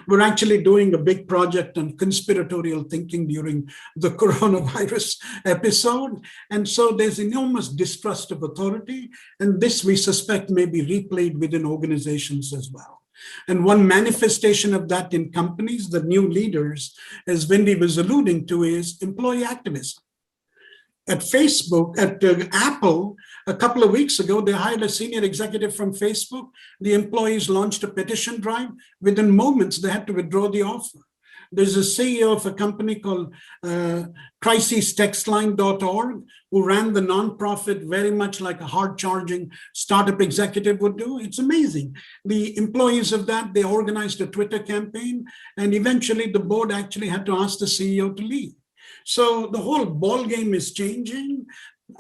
We're actually doing a big project on conspiratorial thinking during the coronavirus episode. And so there's enormous distrust of authority. And this, we suspect, may be replayed within organizations as well. And one manifestation of that in companies, the new leaders, as Wendy was alluding to, is employee activism. At Facebook, at Apple, a couple of weeks ago, they hired a senior executive from Facebook. The employees launched a petition drive. Within moments, they had to withdraw the offer. There's a CEO of a company called crisistextline.org who ran the nonprofit very much like a hard-charging startup executive would do. It's amazing. The employees of that, they organized a Twitter campaign, and eventually the board actually had to ask the CEO to leave. So the whole ball game is changing,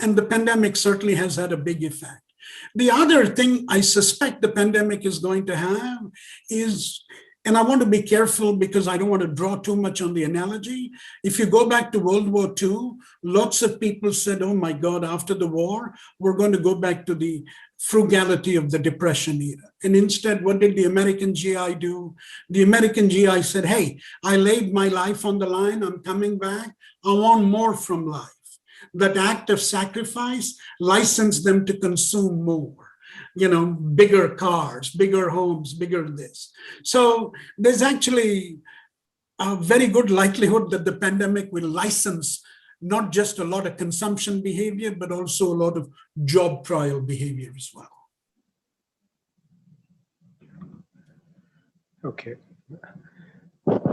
and the pandemic certainly has had a big effect. The other thing I suspect the pandemic is going to have is, and I want to be careful because I don't want to draw too much on the analogy. If you go back to World War II, lots of people said, oh my God, after the war, we're going to go back to the frugality of the Depression era. And instead, what did the American GI do? The American GI said, hey, I laid my life on the line, I'm coming back, I want more from life. That act of sacrifice licensed them to consume more. You know, bigger cars, bigger homes, bigger this. So there's actually a very good likelihood that the pandemic will license not just a lot of consumption behavior, but also a lot of job trial behavior as well. Okay.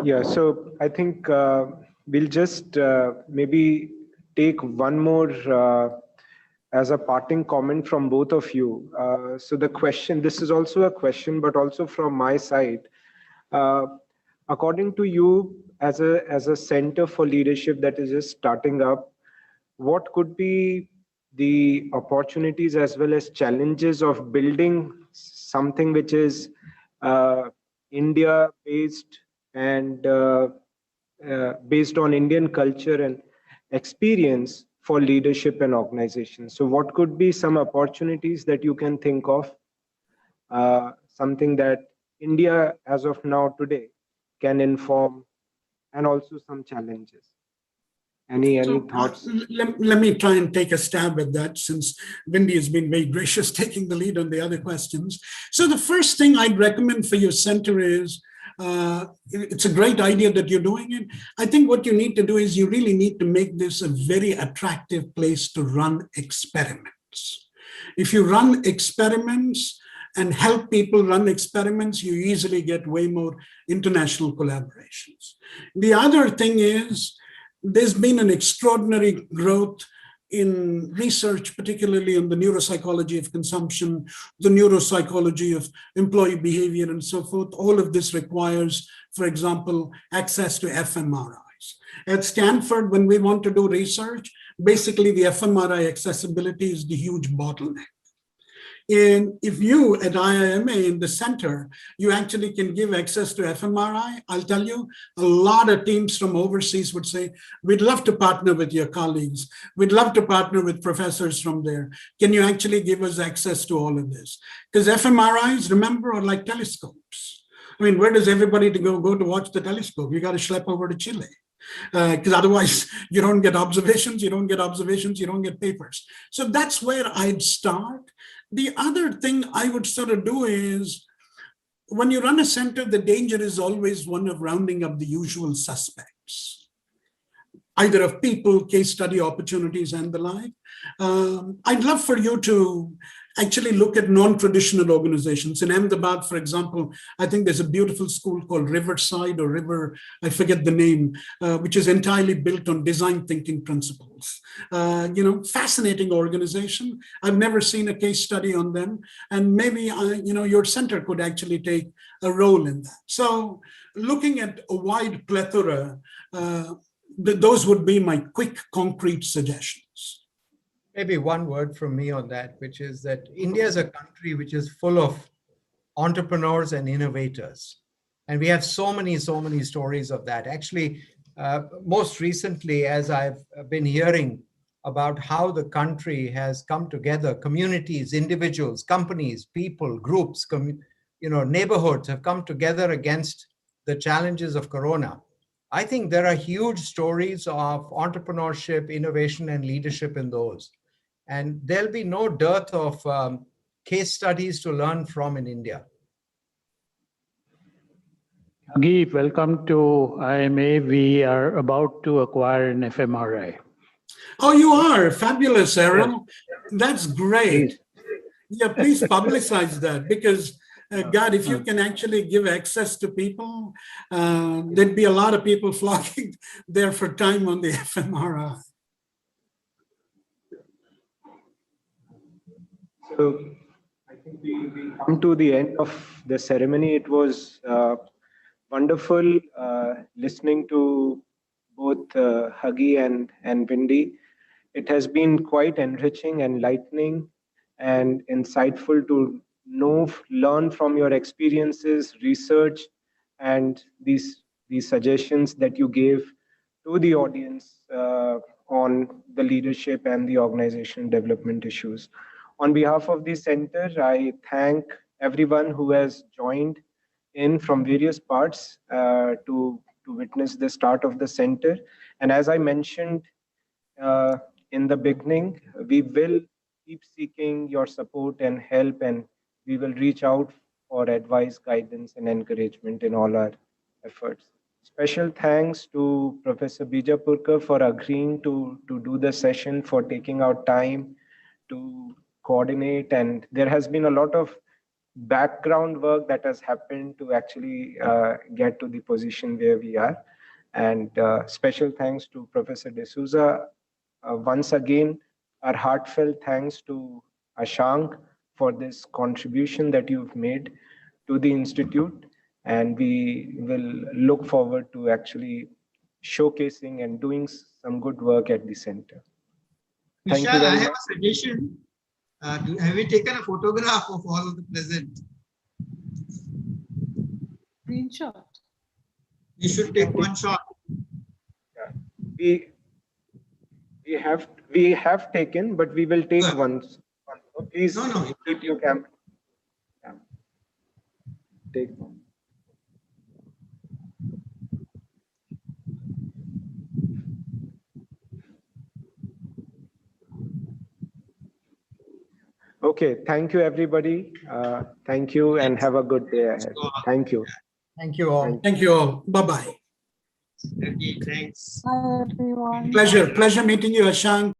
Yeah, so I think we'll just maybe take one more as a parting comment from both of you. So the question, this is also a question, but also from my side. According to you, as a center for leadership that is just starting up, what could be the opportunities as well as challenges of building something which is India-based and based on Indian culture and experience for leadership and organization? So what could be some opportunities that you can think of, something that India as of now today can inform, and also some challenges? Any thoughts? Let me try and take a stab at that, since Wendy has been very gracious taking the lead on the other questions. So the first thing I'd recommend for your center is, it's a great idea that you're doing it. I think what you need to do is you really need to make this a very attractive place to run experiments. If you run experiments and help people run experiments, you easily get way more international collaborations. The other thing is, there's been an extraordinary growth in research, particularly on the neuropsychology of consumption, the neuropsychology of employee behavior and so forth. All of this requires, for example, access to fMRIs. At Stanford, when we want to do research, basically the fMRI accessibility is the huge bottleneck. And if you at IIMA in the center, you actually can give access to fMRI, I'll tell you, a lot of teams from overseas would say, we'd love to partner with your colleagues. We'd love to partner with professors from there. Can you actually give us access to all of this? Because fMRIs, remember, are like telescopes. I mean, where does everybody go to watch the telescope? You got to schlep over to Chile. Because otherwise you don't get observations, you don't get papers. So that's where I'd start. The other thing I would sort of do is, when you run a center, the danger is always one of rounding up the usual suspects, either of people, case study opportunities, and the like. I'd love for you to actually look at non-traditional organizations. In Ahmedabad, for example, I think there's a beautiful school called Riverside or River, I forget the name, which is entirely built on design thinking principles. Fascinating organization. I've never seen a case study on them. And maybe, your center could actually take a role in that. So looking at a wide plethora, those would be my quick, concrete suggestions. Maybe one word from me on that, which is that India is a country which is full of entrepreneurs and innovators. And we have so many stories of that. Actually, most recently, as I've been hearing about how the country has come together, communities, individuals, companies, people, groups, neighborhoods have come together against the challenges of Corona, I think there are huge stories of entrepreneurship, innovation, and leadership in those. And there'll be no dearth of case studies to learn from in India. Hagi, welcome to IMA. We are about to acquire an FMRI. Oh, you are? Fabulous, Aaron. That's great. Please. Yeah, please publicize that, because God, if you can actually give access to people, there'd be a lot of people flocking there for time on the FMRI. So I think we come to the end of the ceremony. It was wonderful listening to both Hagi and Bindi. It has been quite enriching, enlightening, and insightful to learn from your experiences, research, and these suggestions that you gave to the audience on the leadership and the organization development issues. On behalf of the center, I thank everyone who has joined in from various parts to witness the start of the center. And as I mentioned uh, in the beginning, we will keep seeking your support and help, and we will reach out for advice, guidance, and encouragement in all our efforts. Special thanks to Professor Bijapurkar for agreeing to do the session, for taking out time to coordinate. And there has been a lot of background work that has happened to actually get to the position where we are. And special thanks to Professor D'Souza. Once again, our heartfelt thanks to Ashank for this contribution that you've made to the Institute. And we will look forward to actually showcasing and doing some good work at the center. Thank Vishal, you very I have much. a suggestion. Have we taken a photograph of all of the present? Screenshot. We should take one shot. We have taken, but we will take Yeah. one. Please No. keep your camera. Yeah. Take one. Okay, thank you, everybody. Thank you, and have a good day ahead. Thank you. Thank you all. Thank you all. Bye-bye. Okay, thanks. Bye, everyone. Pleasure meeting you, Ashank.